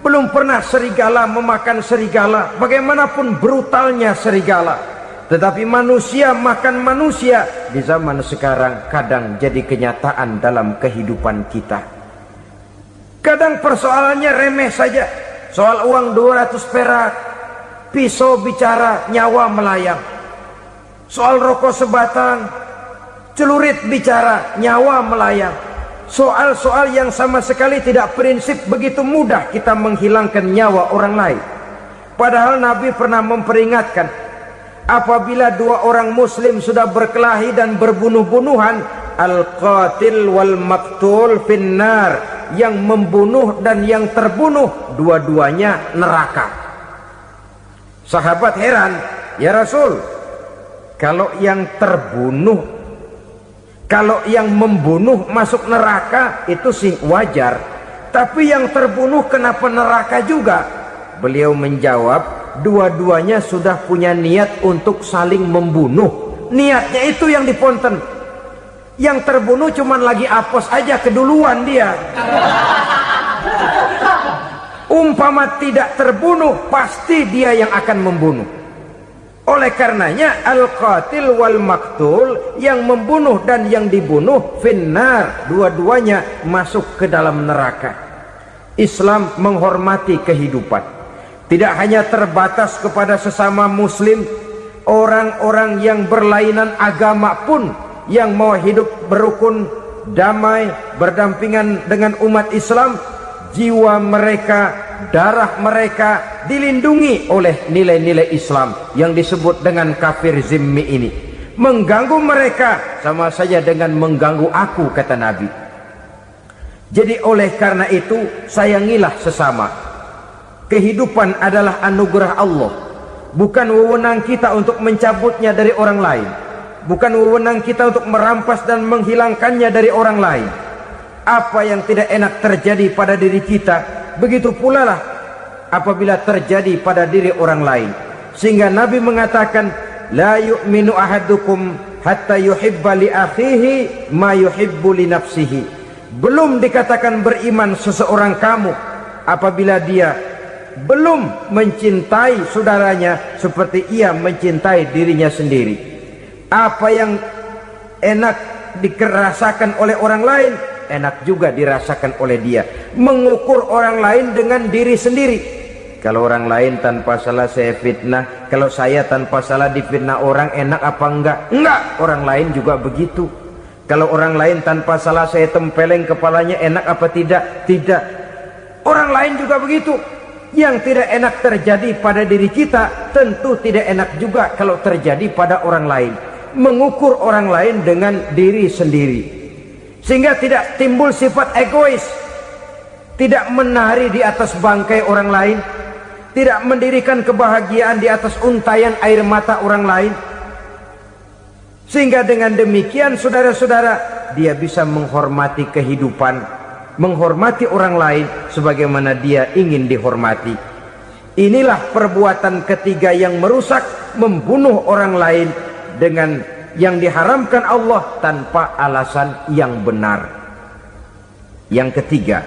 Belum pernah serigala memakan serigala, bagaimanapun brutalnya serigala. Tetapi manusia makan manusia di zaman sekarang kadang jadi kenyataan dalam kehidupan kita. Kadang persoalannya remeh saja, soal uang 200 perak, pisau bicara, nyawa melayang. Soal rokok sebatang, celurit bicara, nyawa melayang. Soal-soal yang sama sekali tidak prinsip, begitu mudah kita menghilangkan nyawa orang lain. Padahal Nabi pernah memperingatkan, apabila dua orang muslim sudah berkelahi dan berbunuh-bunuhan, al-qatil wal maktul finnar, yang membunuh dan yang terbunuh dua-duanya neraka. Sahabat heran, ya Rasul, kalau yang terbunuh, kalau yang membunuh masuk neraka itu sih wajar, tapi yang terbunuh kenapa neraka juga? Beliau menjawab, dua-duanya sudah punya niat untuk saling membunuh. Niatnya itu yang diponten. Yang terbunuh cuman lagi apes aja, keduluan dia. Umpama tidak terbunuh, pasti dia yang akan membunuh. Oleh karenanya al-qatil wal maktul, yang membunuh dan yang dibunuh finnar, dua-duanya masuk ke dalam neraka. Islam menghormati kehidupan, tidak hanya terbatas kepada sesama muslim, orang-orang yang berlainan agama pun yang mau hidup berukun, damai, berdampingan dengan umat Islam, jiwa mereka, darah mereka dilindungi oleh nilai-nilai Islam yang disebut dengan kafir zimmi ini. Mengganggu mereka sama saja dengan mengganggu aku, kata Nabi. Jadi oleh karena itu, sayangilah sesama. Kehidupan adalah anugerah Allah, bukan wewenang kita untuk mencabutnya dari orang lain, bukan wewenang kita untuk merampas dan menghilangkannya dari orang lain. Apa yang tidak enak terjadi pada diri kita, begitu pula lah apabila terjadi pada diri orang lain. Sehingga Nabi mengatakan, la yu'minu ahadukum hatta yuhibba li akhihi ma yuhibbu li nafsihi. Belum dikatakan beriman seseorang kamu apabila dia belum mencintai saudaranya seperti ia mencintai dirinya sendiri. Apa yang enak dirasakan oleh orang lain, enak juga dirasakan oleh dia. Mengukur orang lain dengan diri sendiri. Kalau orang lain tanpa salah saya fitnah, kalau saya tanpa salah difitnah orang, enak apa enggak? Enggak, orang lain juga begitu. Kalau orang lain tanpa salah saya tempeleng kepalanya, enak apa tidak? Tidak. Orang lain juga begitu. Yang tidak enak terjadi pada diri kita, tentu tidak enak juga kalau terjadi pada orang lain. Mengukur orang lain dengan diri sendiri, sehingga tidak timbul sifat egois, tidak menari di atas bangkai orang lain, tidak mendirikan kebahagiaan di atas untayan air mata orang lain. Sehingga dengan demikian saudara-saudara, dia bisa menghormati kehidupan, menghormati orang lain sebagaimana dia ingin dihormati. Inilah perbuatan ketiga yang merusak, membunuh orang lain dengan yang diharamkan Allah tanpa alasan yang benar. Yang ketiga.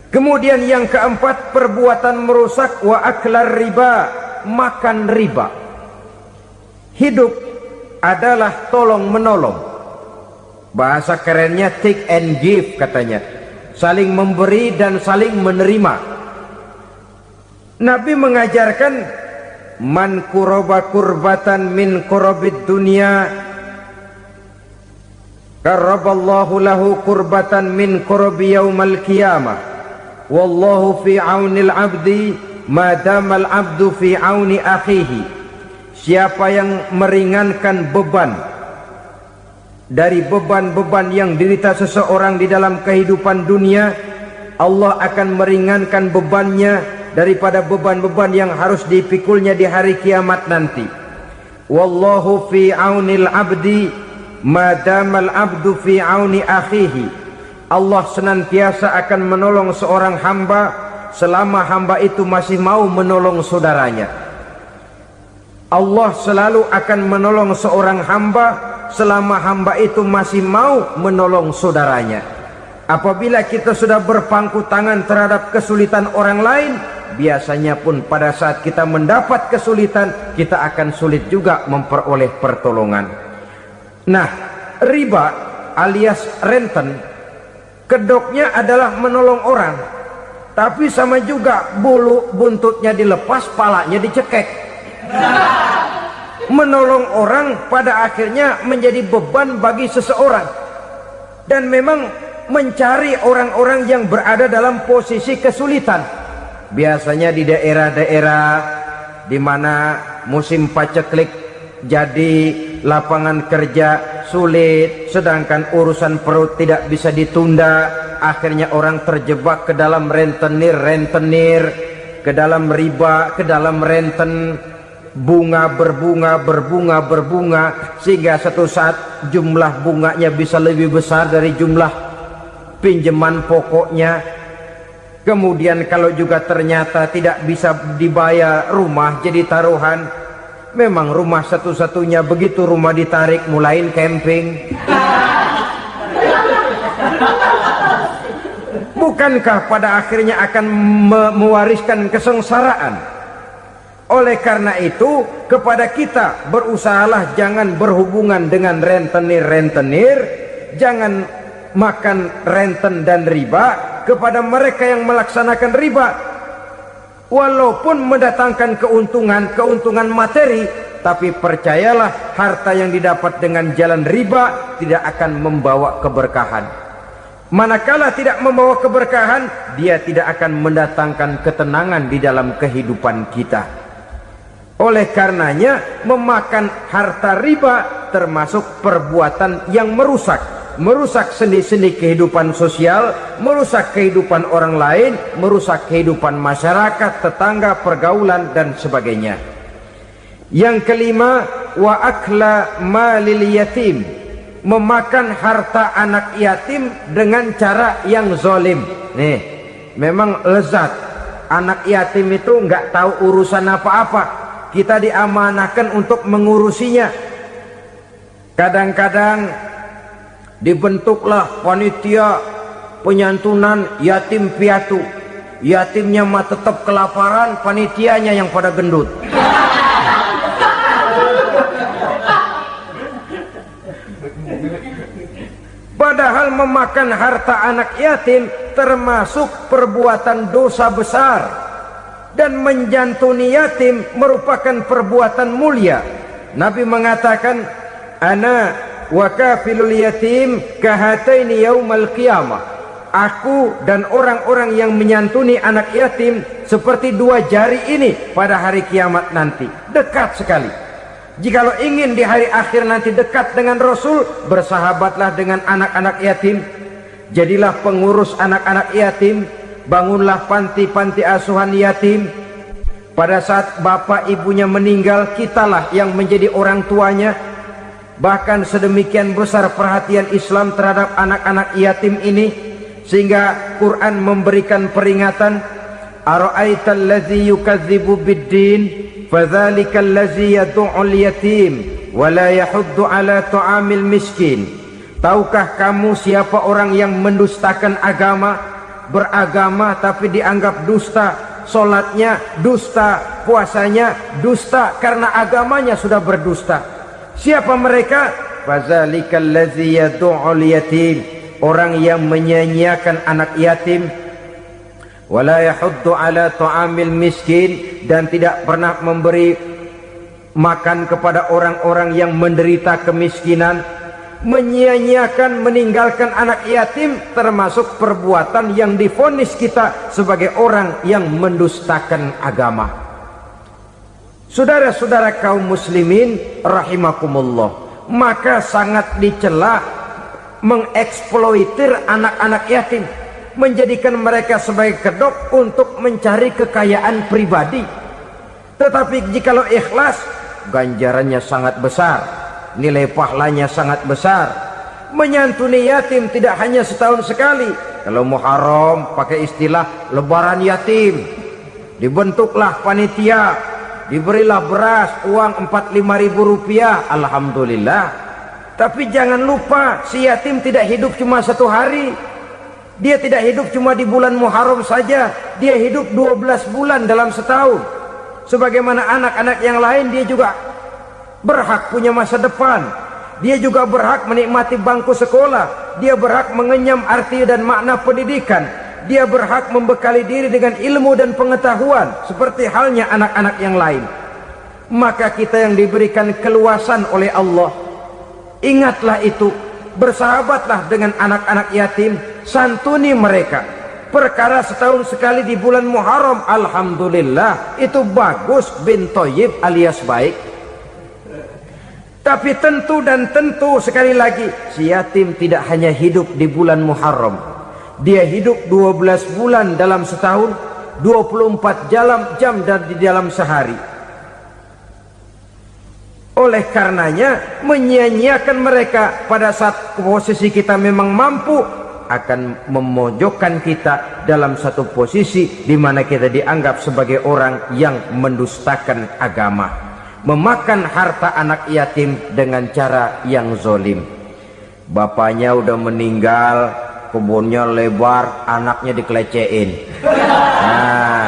Kemudian yang keempat, perbuatan merusak, wa aklar riba, makan riba. Hidup adalah tolong menolong. Bahasa kerennya take and give katanya, saling memberi dan saling menerima. Nabi mengajarkan, man kuraba kurbatan min kurabid dunya karaballahu lahu kurbatan min kurabi yaumal qiyamah, wallahu fi aunil abdi madamal abdu fi auni akhihi. Siapa yang meringankan beban dari beban-beban yang dirita seseorang di dalam kehidupan dunia, Allah akan meringankan bebannya daripada beban-beban yang harus dipikulnya di hari kiamat nanti. Wallahu fi aunil abdi madamal abdu fi auni akhihi. Allah senantiasa akan menolong seorang hamba selama hamba itu masih mau menolong saudaranya. Allah selalu akan menolong seorang hamba selama hamba itu masih mau menolong saudaranya. Apabila kita sudah berpangku tangan terhadap kesulitan orang lain, biasanya pun pada saat kita mendapat kesulitan, kita akan sulit juga memperoleh pertolongan. Nah, riba alias renten, kedoknya adalah menolong orang, tapi sama juga bulu buntutnya dilepas, palanya dicekek. Menolong orang pada akhirnya menjadi beban bagi seseorang, dan memang mencari orang-orang yang berada dalam posisi kesulitan. Biasanya di daerah-daerah di mana musim paceklik, jadi lapangan kerja sulit, sedangkan urusan perut tidak bisa ditunda, akhirnya orang terjebak ke dalam rentenir, ke dalam riba, ke dalam renten, bunga berbunga, sehingga satu saat jumlah bunganya bisa lebih besar dari jumlah pinjaman pokoknya. Kemudian kalau juga ternyata tidak bisa dibayar, rumah jadi taruhan. Memang rumah satu-satunya, begitu rumah ditarik mulain camping. Bukankah pada akhirnya akan mewariskan kesengsaraan? Oleh karena itu, kepada kita berusahalah jangan berhubungan dengan rentenir, jangan makan renten dan riba. Kepada mereka yang melaksanakan riba, walaupun mendatangkan keuntungan materi, tapi percayalah, harta yang didapat dengan jalan riba tidak akan membawa keberkahan. Manakala tidak membawa keberkahan, dia tidak akan mendatangkan ketenangan di dalam kehidupan kita. Oleh karenanya, memakan harta riba termasuk perbuatan yang merusak sendi-sendi kehidupan sosial, merusak kehidupan orang lain, merusak kehidupan masyarakat, tetangga, pergaulan, dan sebagainya. Yang kelima, wa akla malil yatim, memakan harta anak yatim dengan cara yang zalim. Nih, memang lezat. Anak yatim itu nggak tahu urusan apa-apa, kita diamanahkan untuk mengurusinya. Kadang-kadang dibentuklah panitia penyantunan yatim piatu. Yatimnya mah tetap kelaparan, panitianya yang pada gendut. Padahal memakan harta anak yatim termasuk perbuatan dosa besar, dan menjantuni yatim merupakan perbuatan mulia. Nabi mengatakan, ana wa kafilul yatim kahataini yaumal qiyamah. Aku dan orang-orang yang menyantuni anak yatim seperti dua jari ini pada hari kiamat nanti. Dekat sekali. Jikalau ingin di hari akhir nanti dekat dengan Rasul, bersahabatlah dengan anak-anak yatim. Jadilah pengurus anak-anak yatim. Bangunlah panti-panti asuhan yatim. Pada saat bapak ibunya meninggal, kitalah yang menjadi orang tuanya. Bahkan sedemikian besar perhatian Islam terhadap anak-anak yatim ini, sehingga Quran memberikan peringatan, ara'aital ladzi yukadzibu biddin fadzalikal ladzi yad'ul yatim wa la yahuddu ala ta'amil miskin. Tahukah kamu siapa orang yang mendustakan agama, beragama tapi dianggap dusta, salatnya dusta, puasanya dusta, karena agamanya sudah berdusta. Siapa mereka? Fazalikal ladzi yad'ul yatim, orang yang menyia-nyiakan anak yatim, wala yahuddu ala ta'amil miskin, dan tidak pernah memberi makan kepada orang-orang yang menderita kemiskinan. Menyia-nyiakan, meninggalkan anak yatim termasuk perbuatan yang divonis kita sebagai orang yang mendustakan agama. Saudara-saudara kaum muslimin rahimakumullah, maka sangat dicela mengeksploitir anak-anak yatim, menjadikan mereka sebagai kedok untuk mencari kekayaan pribadi. Tetapi jikalau ikhlas, ganjarannya sangat besar, nilai pahalanya sangat besar. Menyantuni yatim tidak hanya setahun sekali. Kalau Muharram pakai istilah lebaran yatim, dibentuklah panitia, diberilah beras, uang 45.000 rupiah, alhamdulillah. Tapi jangan lupa, si yatim tidak hidup cuma satu hari. Dia tidak hidup cuma di bulan Muharram saja, dia hidup 12 bulan dalam setahun. Sebagaimana anak-anak yang lain, dia juga berhak punya masa depan. Dia juga berhak menikmati bangku sekolah. Dia berhak mengenyam arti dan makna pendidikan. Dia berhak membekali diri dengan ilmu dan pengetahuan, seperti halnya anak-anak yang lain. Maka kita yang diberikan keluasan oleh Allah, ingatlah itu, bersahabatlah dengan anak-anak yatim, santuni mereka. Perkara setahun sekali di bulan Muharram, alhamdulillah, itu bagus, bin Thayyib alias baik. Tapi tentu dan tentu, sekali lagi, si yatim tidak hanya hidup di bulan Muharram. Dia hidup 12 bulan dalam setahun, 24 jam dan di dalam sehari. Oleh karenanya, menyia-nyiakan mereka pada saat posisi kita memang mampu akan memojokkan kita dalam satu posisi di mana kita dianggap sebagai orang yang mendustakan agama, memakan harta anak yatim dengan cara yang zolim. Bapaknya udah meninggal, kebunnya lebar, anaknya dikelecehin. Nah,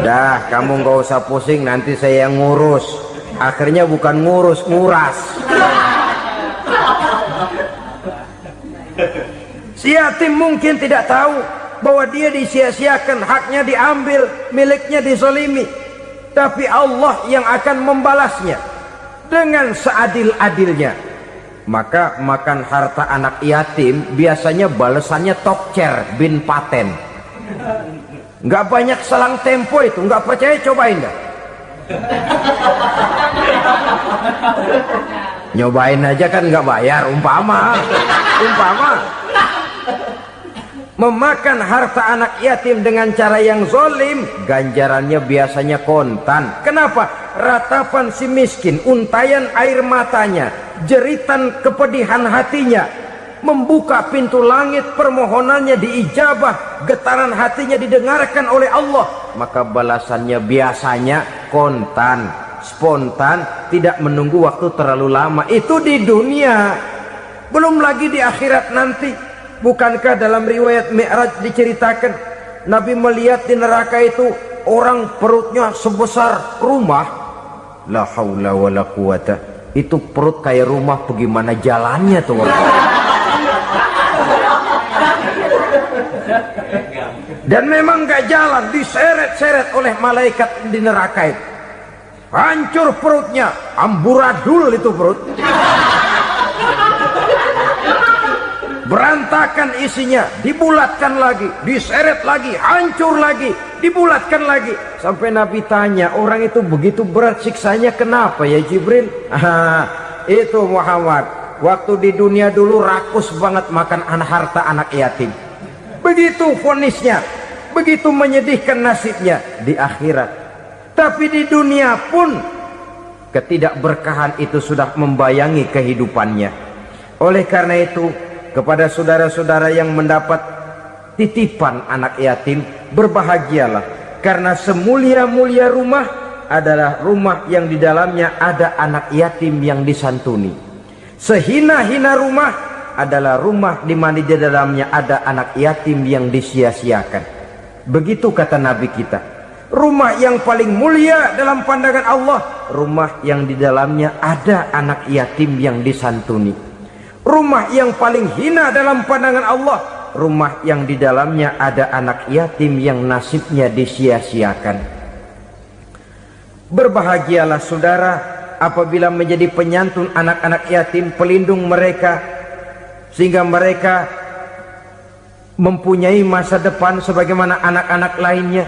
dah kamu nggak usah pusing, nanti saya yang ngurus. Akhirnya bukan ngurus, nguras. Si yatim mungkin tidak tahu bahwa dia disia-siakan, haknya diambil, miliknya dizalimi. Tapi Allah yang akan membalasnya dengan seadil-adilnya. Maka makan harta anak yatim biasanya balasannya tokcer bin paten. Nggak banyak selang tempo itu, nggak percaya cobain dah. Nyobain aja kan nggak bayar, umpama memakan harta anak yatim dengan cara yang zolim, ganjarannya biasanya kontan. Kenapa? Ratapan si miskin, untayan air matanya, jeritan kepedihan hatinya, membuka pintu langit, permohonannya diijabah, getaran hatinya didengarkan oleh Allah, maka balasannya biasanya kontan, spontan, tidak menunggu waktu terlalu lama. Itu di dunia, belum lagi di akhirat nanti. Bukankah dalam riwayat Mi'raj diceritakan Nabi melihat di neraka itu orang perutnya sebesar rumah? La haula wala quwata. Itu perut kayak rumah, bagaimana jalannya tuh orang? Dan memang gak jalan, diseret-seret oleh malaikat di neraka itu. Hancur perutnya, amburadul itu perut. Berantakan isinya, dibulatkan lagi, diseret lagi, hancur lagi, dibulatkan lagi. Sampai Nabi tanya, orang itu begitu berat siksanya kenapa ya Jibril? Itu Muhammad, waktu di dunia dulu rakus banget makan harta anak yatim. Begitu vonisnya, begitu menyedihkan nasibnya di akhirat. Tapi di dunia pun ketidakberkahan itu sudah membayangi kehidupannya. Oleh karena itu, kepada saudara-saudara yang mendapat titipan anak yatim, berbahagialah, karena semulia-mulia rumah adalah rumah yang di dalamnya ada anak yatim yang disantuni. Sehina-hina rumah adalah rumah di mana di dalamnya ada anak yatim yang disia-siakan. Begitu kata Nabi kita. Rumah yang paling mulia dalam pandangan Allah, rumah yang di dalamnya ada anak yatim yang disantuni. Rumah yang paling hina dalam pandangan Allah, rumah yang di dalamnya ada anak yatim yang nasibnya disia-siakan. Berbahagialah saudara apabila menjadi penyantun anak-anak yatim, pelindung mereka, sehingga mereka mempunyai masa depan sebagaimana anak-anak lainnya.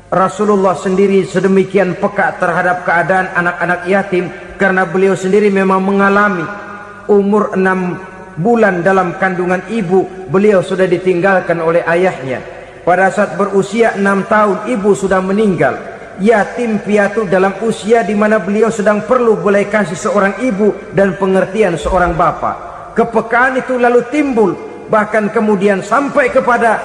Rasulullah sendiri sedemikian peka terhadap keadaan anak-anak yatim, karena beliau sendiri memang mengalami umur 6 bulan dalam kandungan ibu, beliau sudah ditinggalkan oleh ayahnya. Pada saat berusia 6 tahun ibu sudah meninggal. Yatim piatu dalam usia di mana beliau sedang perlu belas kasih seorang ibu dan pengertian seorang bapa. Kepekaan itu lalu timbul, bahkan kemudian sampai kepada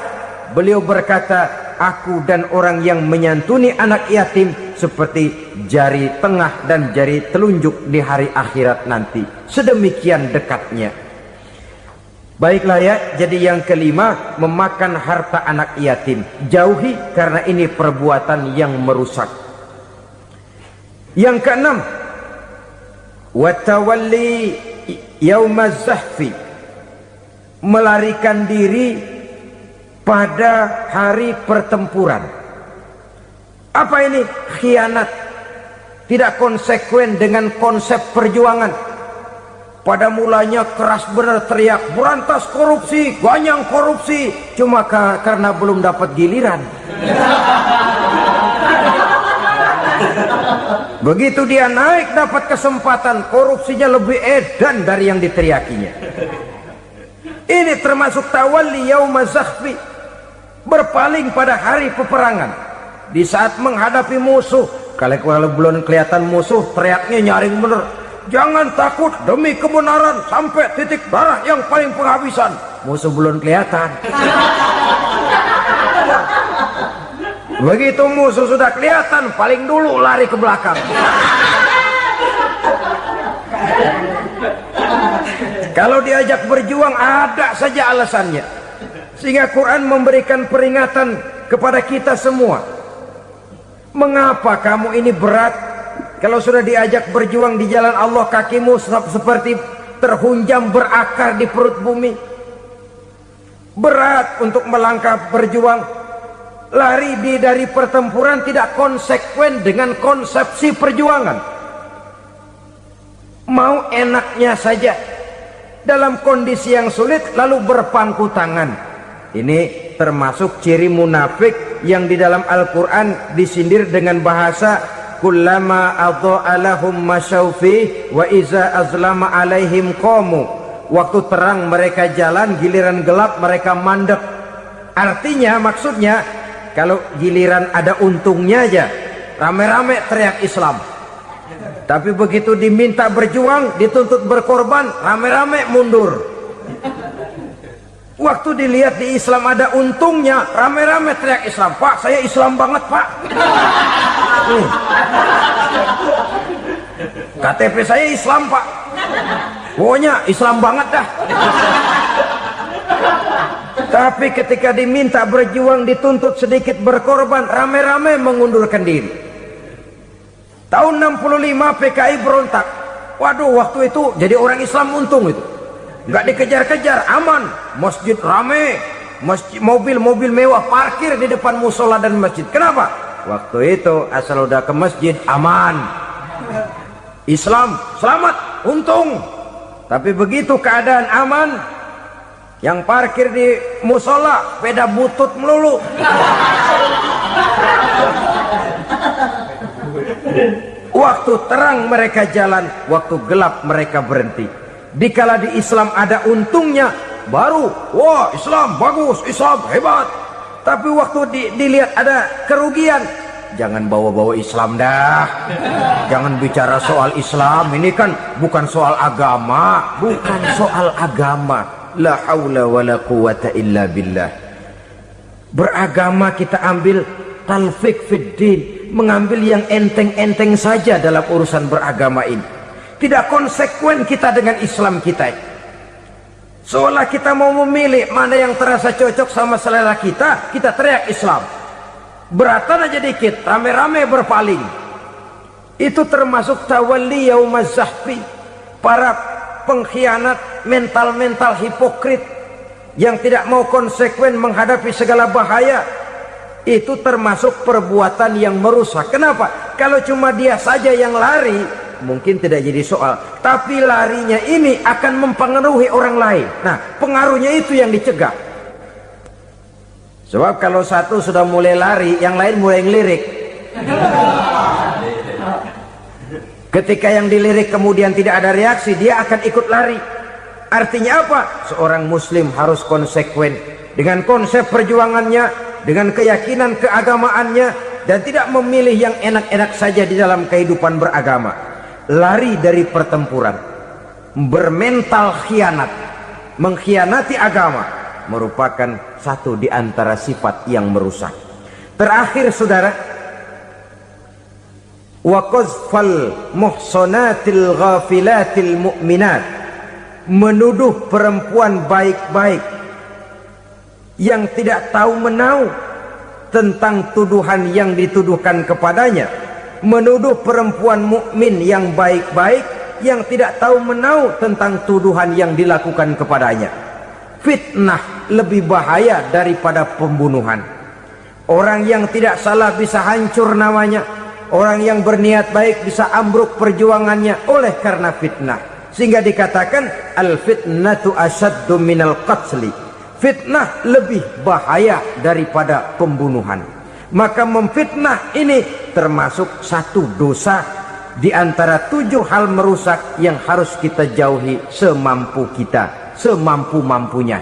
beliau berkata, aku dan orang yang menyantuni anak yatim seperti jari tengah dan jari telunjuk di hari akhirat nanti. Sedemikian dekatnya. Baiklah ya, jadi yang kelima, memakan harta anak yatim. Jauhi, karena ini perbuatan yang merusak. Yang keenam, watawalli yaumaz zahfi, melarikan diri pada hari pertempuran. Apa ini? Khianat. Tidak konsekuen dengan konsep perjuangan. Pada mulanya keras benar teriak, berantas korupsi, ganyang korupsi. Cuma karena belum dapat giliran. Begitu dia naik dapat kesempatan, korupsinya lebih edan dari yang diteriakinya. Ini termasuk tawalli yaumaz zahfi, berpaling pada hari peperangan. Di saat menghadapi musuh, kalau belum kelihatan musuh, teriaknya nyaring bener. Jangan takut demi kebenaran sampai titik darah yang paling penghabisan. Musuh belum kelihatan. Begitu musuh sudah kelihatan, paling dulu lari ke belakang. Kalau diajak berjuang ada saja alasannya. Sehingga Quran memberikan peringatan kepada kita semua. Mengapa kamu ini berat? Kalau sudah diajak berjuang di jalan Allah, kakimu seperti terhunjam berakar di perut bumi. Berat untuk melangkah berjuang. Lari dari pertempuran tidak konsekuen dengan konsepsi perjuangan. Mau enaknya saja. Dalam kondisi yang sulit lalu berpangku tangan. Ini termasuk ciri munafik yang di dalam Al-Quran disindir dengan bahasa kullama adha'a lahum masyaufi wa iza azlama alaihim qamu. Waktu terang mereka jalan, giliran gelap mereka mandek. Artinya, maksudnya kalau giliran ada untungnya aja rame-rame teriak Islam, tapi begitu diminta berjuang, dituntut berkorban, rame-rame mundur. Waktu dilihat di Islam ada untungnya, rame-rame teriak Islam. Pak, saya Islam banget, Pak. KTP saya Islam, Pak. Pokoknya Islam banget dah. Tapi ketika diminta berjuang, dituntut sedikit berkorban, rame-rame mengundurkan diri. Tahun 65 PKI berontak. Waduh, waktu itu jadi orang Islam untung itu. Nggak dikejar-kejar, aman. Masjid rame, mobil-mobil mewah parkir di depan musola dan masjid. Kenapa? Waktu itu asal udah ke masjid aman. Islam selamat, untung. Tapi begitu keadaan aman, yang parkir di musola sepeda butut melulu. Waktu terang mereka jalan, waktu gelap mereka berhenti. Dikala di Islam ada untungnya, baru wah Islam bagus, Islam hebat. Tapi waktu dilihat ada kerugian, jangan bawa-bawa Islam dah. Jangan bicara soal Islam, ini kan bukan soal agama. Bukan soal agama. La haula wala quwata illa billah. Beragama kita ambil talfik fiddin, mengambil yang enteng-enteng saja dalam urusan beragama ini. Tidak konsekuen kita dengan Islam kita. Seolah kita mau memilih mana yang terasa cocok sama selera kita, kita teriak Islam. Beratan aja dikit, rame-rame berpaling. Itu termasuk tawalli yaumaz zahfi. Para pengkhianat, mental-mental hipokrit yang tidak mau konsekuen menghadapi segala bahaya. Itu termasuk perbuatan yang merusak. Kenapa? Kalau cuma dia saja yang lari, mungkin tidak jadi soal, tapi larinya ini akan mempengaruhi orang lain. Nah, pengaruhnya itu yang dicegah. Sebab kalau satu sudah mulai lari, yang lain mulai ngelirik. Ketika yang dilirik kemudian tidak ada reaksi, dia akan ikut lari. Artinya apa? Seorang muslim harus konsekuen dengan konsep perjuangannya, dengan keyakinan keagamaannya, dan tidak memilih yang enak-enak saja di dalam kehidupan beragama. Lari dari pertempuran, bermental khianat, mengkhianati agama, merupakan satu di antara sifat yang merusak. Terakhir saudara, wa qazfal muhsanatil ghafilatil mu'minat, menuduh perempuan baik-baik yang tidak tahu menau tentang tuduhan yang dituduhkan kepadanya, menuduh perempuan mukmin yang baik-baik yang tidak tahu menau tentang tuduhan yang dilakukan kepadanya. Fitnah lebih bahaya daripada pembunuhan. Orang yang tidak salah bisa hancur namanya, orang yang berniat baik bisa ambruk perjuangannya oleh karena fitnah. Sehingga dikatakan al-fitnatu asyaddu minal qatli, fitnah lebih bahaya daripada pembunuhan. Maka memfitnah ini termasuk satu dosa di antara 7 hal merusak yang harus kita jauhi semampu kita, semampu-mampunya.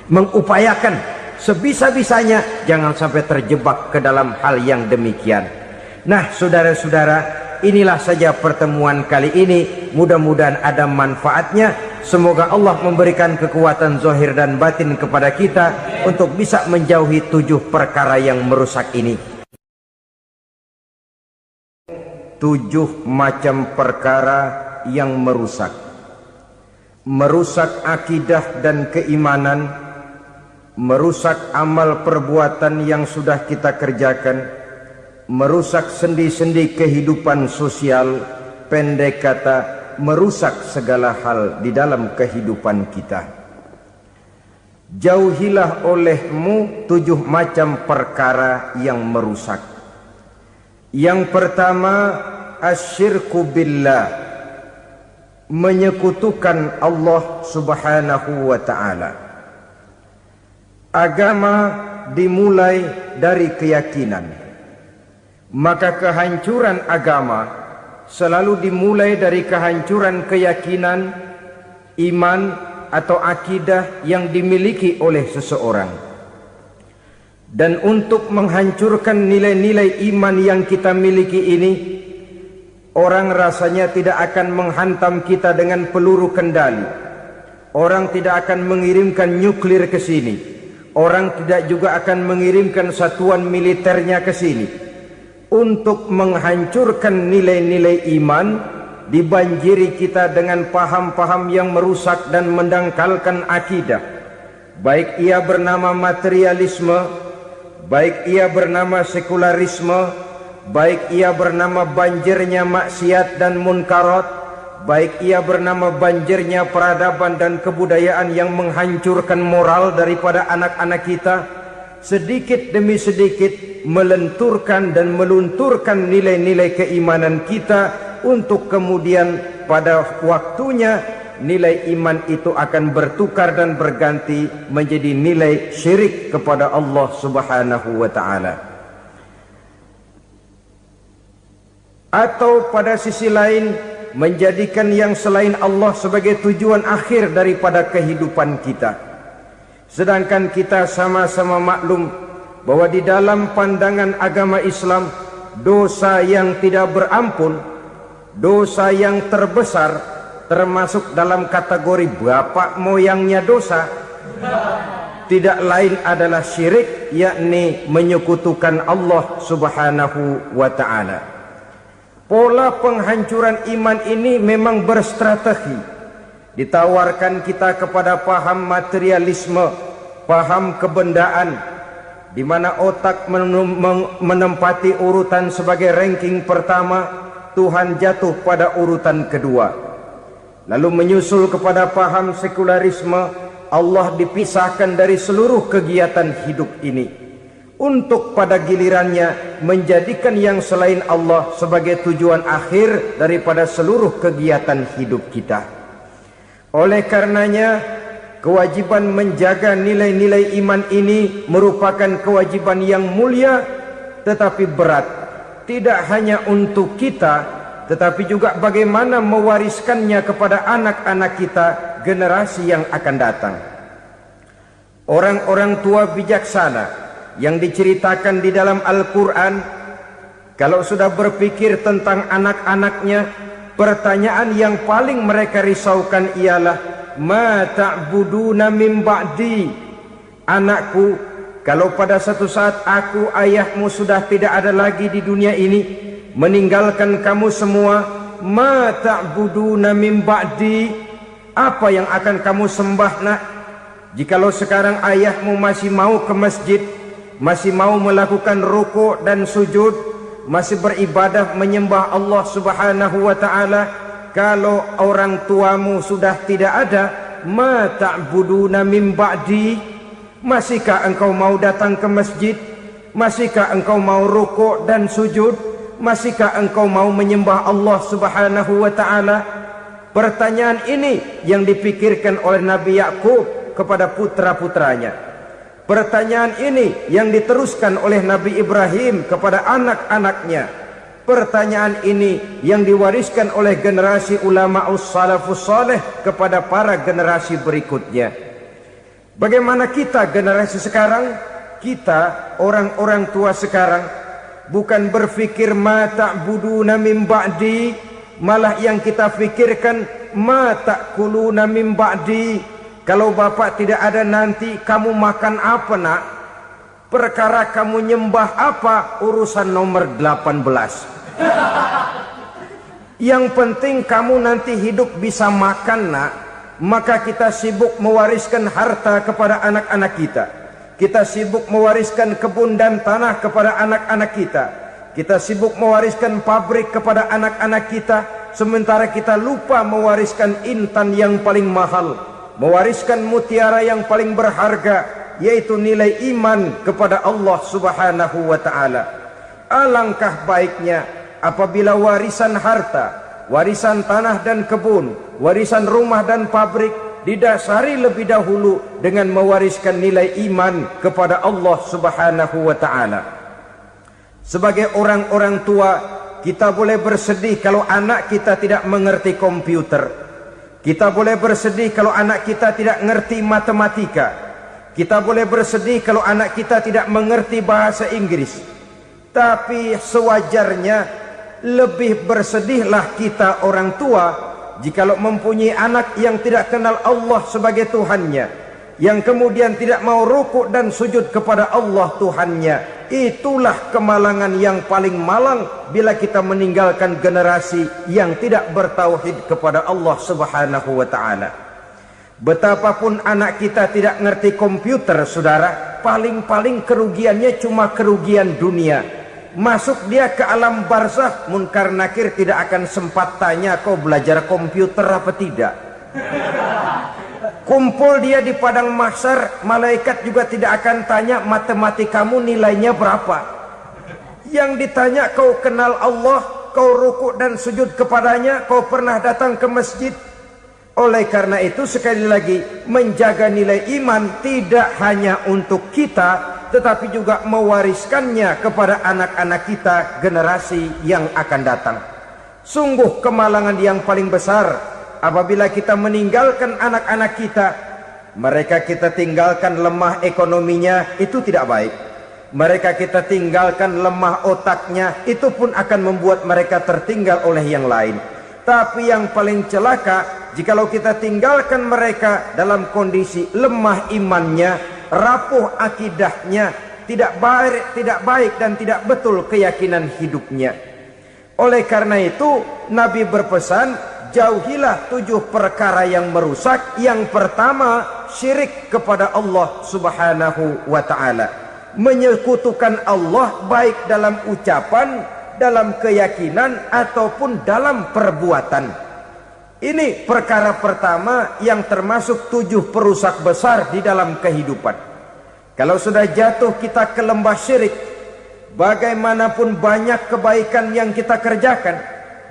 Mengupayakan sebisa-bisanya jangan sampai terjebak ke dalam hal yang demikian. Nah saudara-saudara, inilah saja pertemuan kali ini. Mudah-mudahan ada manfaatnya. Semoga Allah memberikan kekuatan zahir dan batin kepada kita untuk bisa menjauhi 7 perkara yang merusak ini. 7 macam perkara yang merusak. Merusak akidah dan keimanan, merusak amal perbuatan yang sudah kita kerjakan, merusak sendi-sendi kehidupan sosial, pendek kata merusak segala hal di dalam kehidupan kita. Jauhilah olehmu 7 macam perkara yang merusak. Yang pertama, asyirku billah, menyekutukan Allah subhanahu wa ta'ala. Agama dimulai dari keyakinan, maka kehancuran agama selalu dimulai dari kehancuran keyakinan, iman atau akidah yang dimiliki oleh seseorang. Dan untuk menghancurkan nilai-nilai iman yang kita miliki ini, orang rasanya tidak akan menghantam kita dengan peluru kendali. Orang tidak akan mengirimkan nuklir ke sini. Orang tidak juga akan mengirimkan satuan militernya ke sini. Untuk menghancurkan nilai-nilai iman, dibanjiri kita dengan paham-paham yang merusak dan mendangkalkan akidah. Baik ia bernama materialisme, baik ia bernama sekularisme, baik ia bernama banjirnya maksiat dan munkarat, baik ia bernama banjirnya peradaban dan kebudayaan yang menghancurkan moral daripada anak-anak kita. Sedikit demi sedikit melenturkan dan melunturkan nilai-nilai keimanan kita, untuk kemudian pada waktunya nilai iman itu akan bertukar dan berganti menjadi nilai syirik kepada Allah subhanahu wa ta'ala. Atau pada sisi lain, menjadikan yang selain Allah sebagai tujuan akhir daripada kehidupan kita. Sedangkan kita sama-sama maklum bahwa di dalam pandangan agama Islam, dosa yang tidak berampun, dosa yang terbesar, termasuk dalam kategori bapak moyangnya dosa, tidak lain adalah syirik, yakni menyekutukan Allah subhanahu wa ta'ala. Pola penghancuran iman ini memang berstrategi. Ditawarkan kita kepada paham materialisme, paham kebendaan, di mana otak menempati urutan sebagai ranking pertama, Tuhan jatuh pada urutan kedua. Lalu menyusul kepada paham sekularisme, Allah dipisahkan dari seluruh kegiatan hidup ini, untuk pada gilirannya menjadikan yang selain Allah sebagai tujuan akhir daripada seluruh kegiatan hidup kita. Oleh karenanya, kewajiban menjaga nilai-nilai iman ini merupakan kewajiban yang mulia tetapi berat, tidak hanya untuk kita tetapi juga bagaimana mewariskannya kepada anak-anak kita, generasi yang akan datang. Orang-orang tua bijaksana yang diceritakan di dalam Al-Quran, kalau sudah berpikir tentang anak-anaknya, pertanyaan yang paling mereka risaukan ialah, ma ta'buduna min ba'di. Anakku, kalau pada satu saat aku, ayahmu sudah tidak ada lagi di dunia ini, meninggalkan kamu semua, ma ta'buduna min ba'di, apa yang akan kamu sembah nak? Jikalau sekarang ayahmu masih mau ke masjid, masih mau melakukan rukuk dan sujud, masih beribadah menyembah Allah Subhanahu wa ta'ala, kalau orang tuamu sudah tidak ada, ma ta'buduna min ba'di, masihkah engkau mau datang ke masjid? Masihkah engkau mau rukuk dan sujud? Masihkah engkau mau menyembah Allah Subhanahu wa ta'ala? Pertanyaan ini yang dipikirkan oleh Nabi Yakub kepada putra-putranya. Pertanyaan ini yang diteruskan oleh Nabi Ibrahim kepada anak-anaknya. Pertanyaan ini yang diwariskan oleh generasi ulama'us salafus saleh kepada para generasi berikutnya. Bagaimana kita generasi sekarang? Kita orang-orang tua sekarang bukan berfikir ma ta'buduna min ba'di, malah yang kita fikirkan ma ta'kuluna min ba'di. Kalau bapak tidak ada nanti kamu makan apa nak? Perkara kamu nyembah apa, urusan nomor 18. Yang penting kamu nanti hidup bisa makan nak. Maka kita sibuk mewariskan harta kepada anak-anak kita. Kita sibuk mewariskan kebun dan tanah kepada anak-anak kita. Kita sibuk mewariskan pabrik kepada anak-anak kita, sementara kita lupa mewariskan intan yang paling mahal, mewariskan mutiara yang paling berharga, yaitu nilai iman kepada Allah Subhanahu wa ta'ala. Alangkah baiknya apabila warisan harta, warisan tanah dan kebun, warisan rumah dan pabrik didasari lebih dahulu dengan mewariskan nilai iman kepada Allah Subhanahu wa ta'ala. Sebagai orang-orang tua, kita boleh bersedih kalau anak kita tidak mengerti komputer. Kita boleh bersedih kalau anak kita tidak mengerti matematika. Kita boleh bersedih kalau anak kita tidak mengerti bahasa Inggris. Tapi sewajarnya lebih bersedihlah kita orang tua jikalau mempunyai anak yang tidak kenal Allah sebagai Tuhannya, yang kemudian tidak mau rukuk dan sujud kepada Allah Tuhannya. Itulah kemalangan yang paling malang bila kita meninggalkan generasi yang tidak bertauhid kepada Allah Subhanahu wa ta'ala. Betapapun anak kita tidak ngerti komputer, saudara, paling-paling kerugiannya cuma kerugian dunia. Masuk dia ke alam barzakh, munkar nakir tidak akan sempat tanya kau belajar komputer apa tidak. Kumpul dia di padang mahsyar, malaikat juga tidak akan tanya matematikamu nilainya berapa. Yang ditanya kau kenal Allah, kau rukuk dan sujud kepadanya, kau pernah datang ke masjid. Oleh karena itu sekali lagi, menjaga nilai iman tidak hanya untuk kita, tetapi juga mewariskannya kepada anak-anak kita, generasi yang akan datang. Sungguh kemalangan yang paling besar apabila kita meninggalkan anak-anak kita, mereka kita tinggalkan lemah ekonominya, itu tidak baik. Mereka kita tinggalkan lemah otaknya, itu pun akan membuat mereka tertinggal oleh yang lain. Tapi yang paling celaka, jikalau kita tinggalkan mereka dalam kondisi lemah imannya, rapuh akidahnya, tidak baik dan tidak betul keyakinan hidupnya. Oleh karena itu Nabi berpesan, jauhilah 7 perkara yang merusak. Yang pertama, syirik kepada Allah Subhanahu wa ta'ala. Menyekutukan Allah baik dalam ucapan, dalam keyakinan, ataupun dalam perbuatan. Ini perkara pertama yang termasuk 7 perusak besar di dalam kehidupan. Kalau sudah jatuh kita ke lembah syirik, bagaimanapun banyak kebaikan yang kita kerjakan,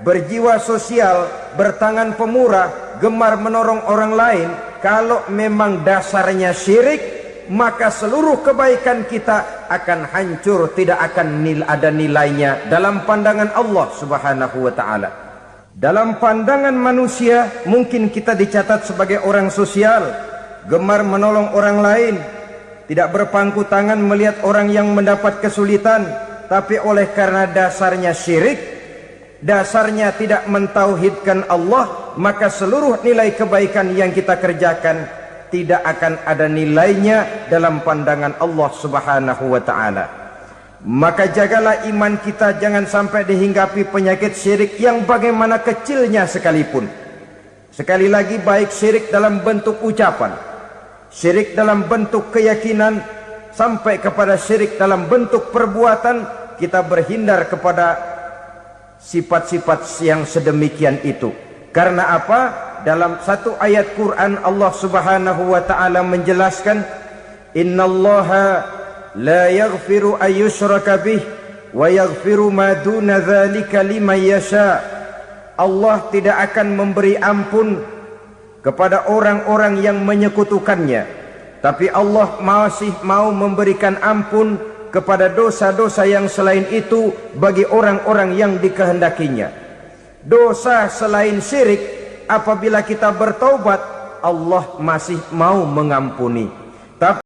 berjiwa sosial, bertangan pemurah, gemar menolong orang lain, kalau memang dasarnya syirik, maka seluruh kebaikan kita akan hancur, tidak akan ada nilainya dalam pandangan Allah Subhanahu wa ta'ala. Dalam pandangan manusia, mungkin kita dicatat sebagai orang sosial, gemar menolong orang lain, tidak berpangku tangan melihat orang yang mendapat kesulitan, tapi oleh karena dasarnya syirik, dasarnya tidak mentauhidkan Allah, maka seluruh nilai kebaikan yang kita kerjakan tidak akan ada nilainya dalam pandangan Allah Subhanahu wa ta'ala. Maka jagalah iman kita jangan sampai dihinggapi penyakit syirik yang bagaimana kecilnya sekalipun. Sekali lagi, baik syirik dalam bentuk ucapan, syirik dalam bentuk keyakinan, sampai kepada syirik dalam bentuk perbuatan, kita berhindar kepada sifat-sifat yang sedemikian itu. Karena apa? Dalam satu ayat Quran Allah Subhanahu wa ta'ala menjelaskan, innallaha la yaghfiru ayyushraka bih wa yaghfiru ma duna dzalika liman yasha. Allah tidak akan memberi ampun kepada orang-orang yang menyekutukannya, tapi Allah masih mau memberikan ampun kepada dosa-dosa yang selain itu bagi orang-orang yang dikehendakinya. Dosa selain syirik, apabila kita bertaubat, Allah masih mau mengampuni.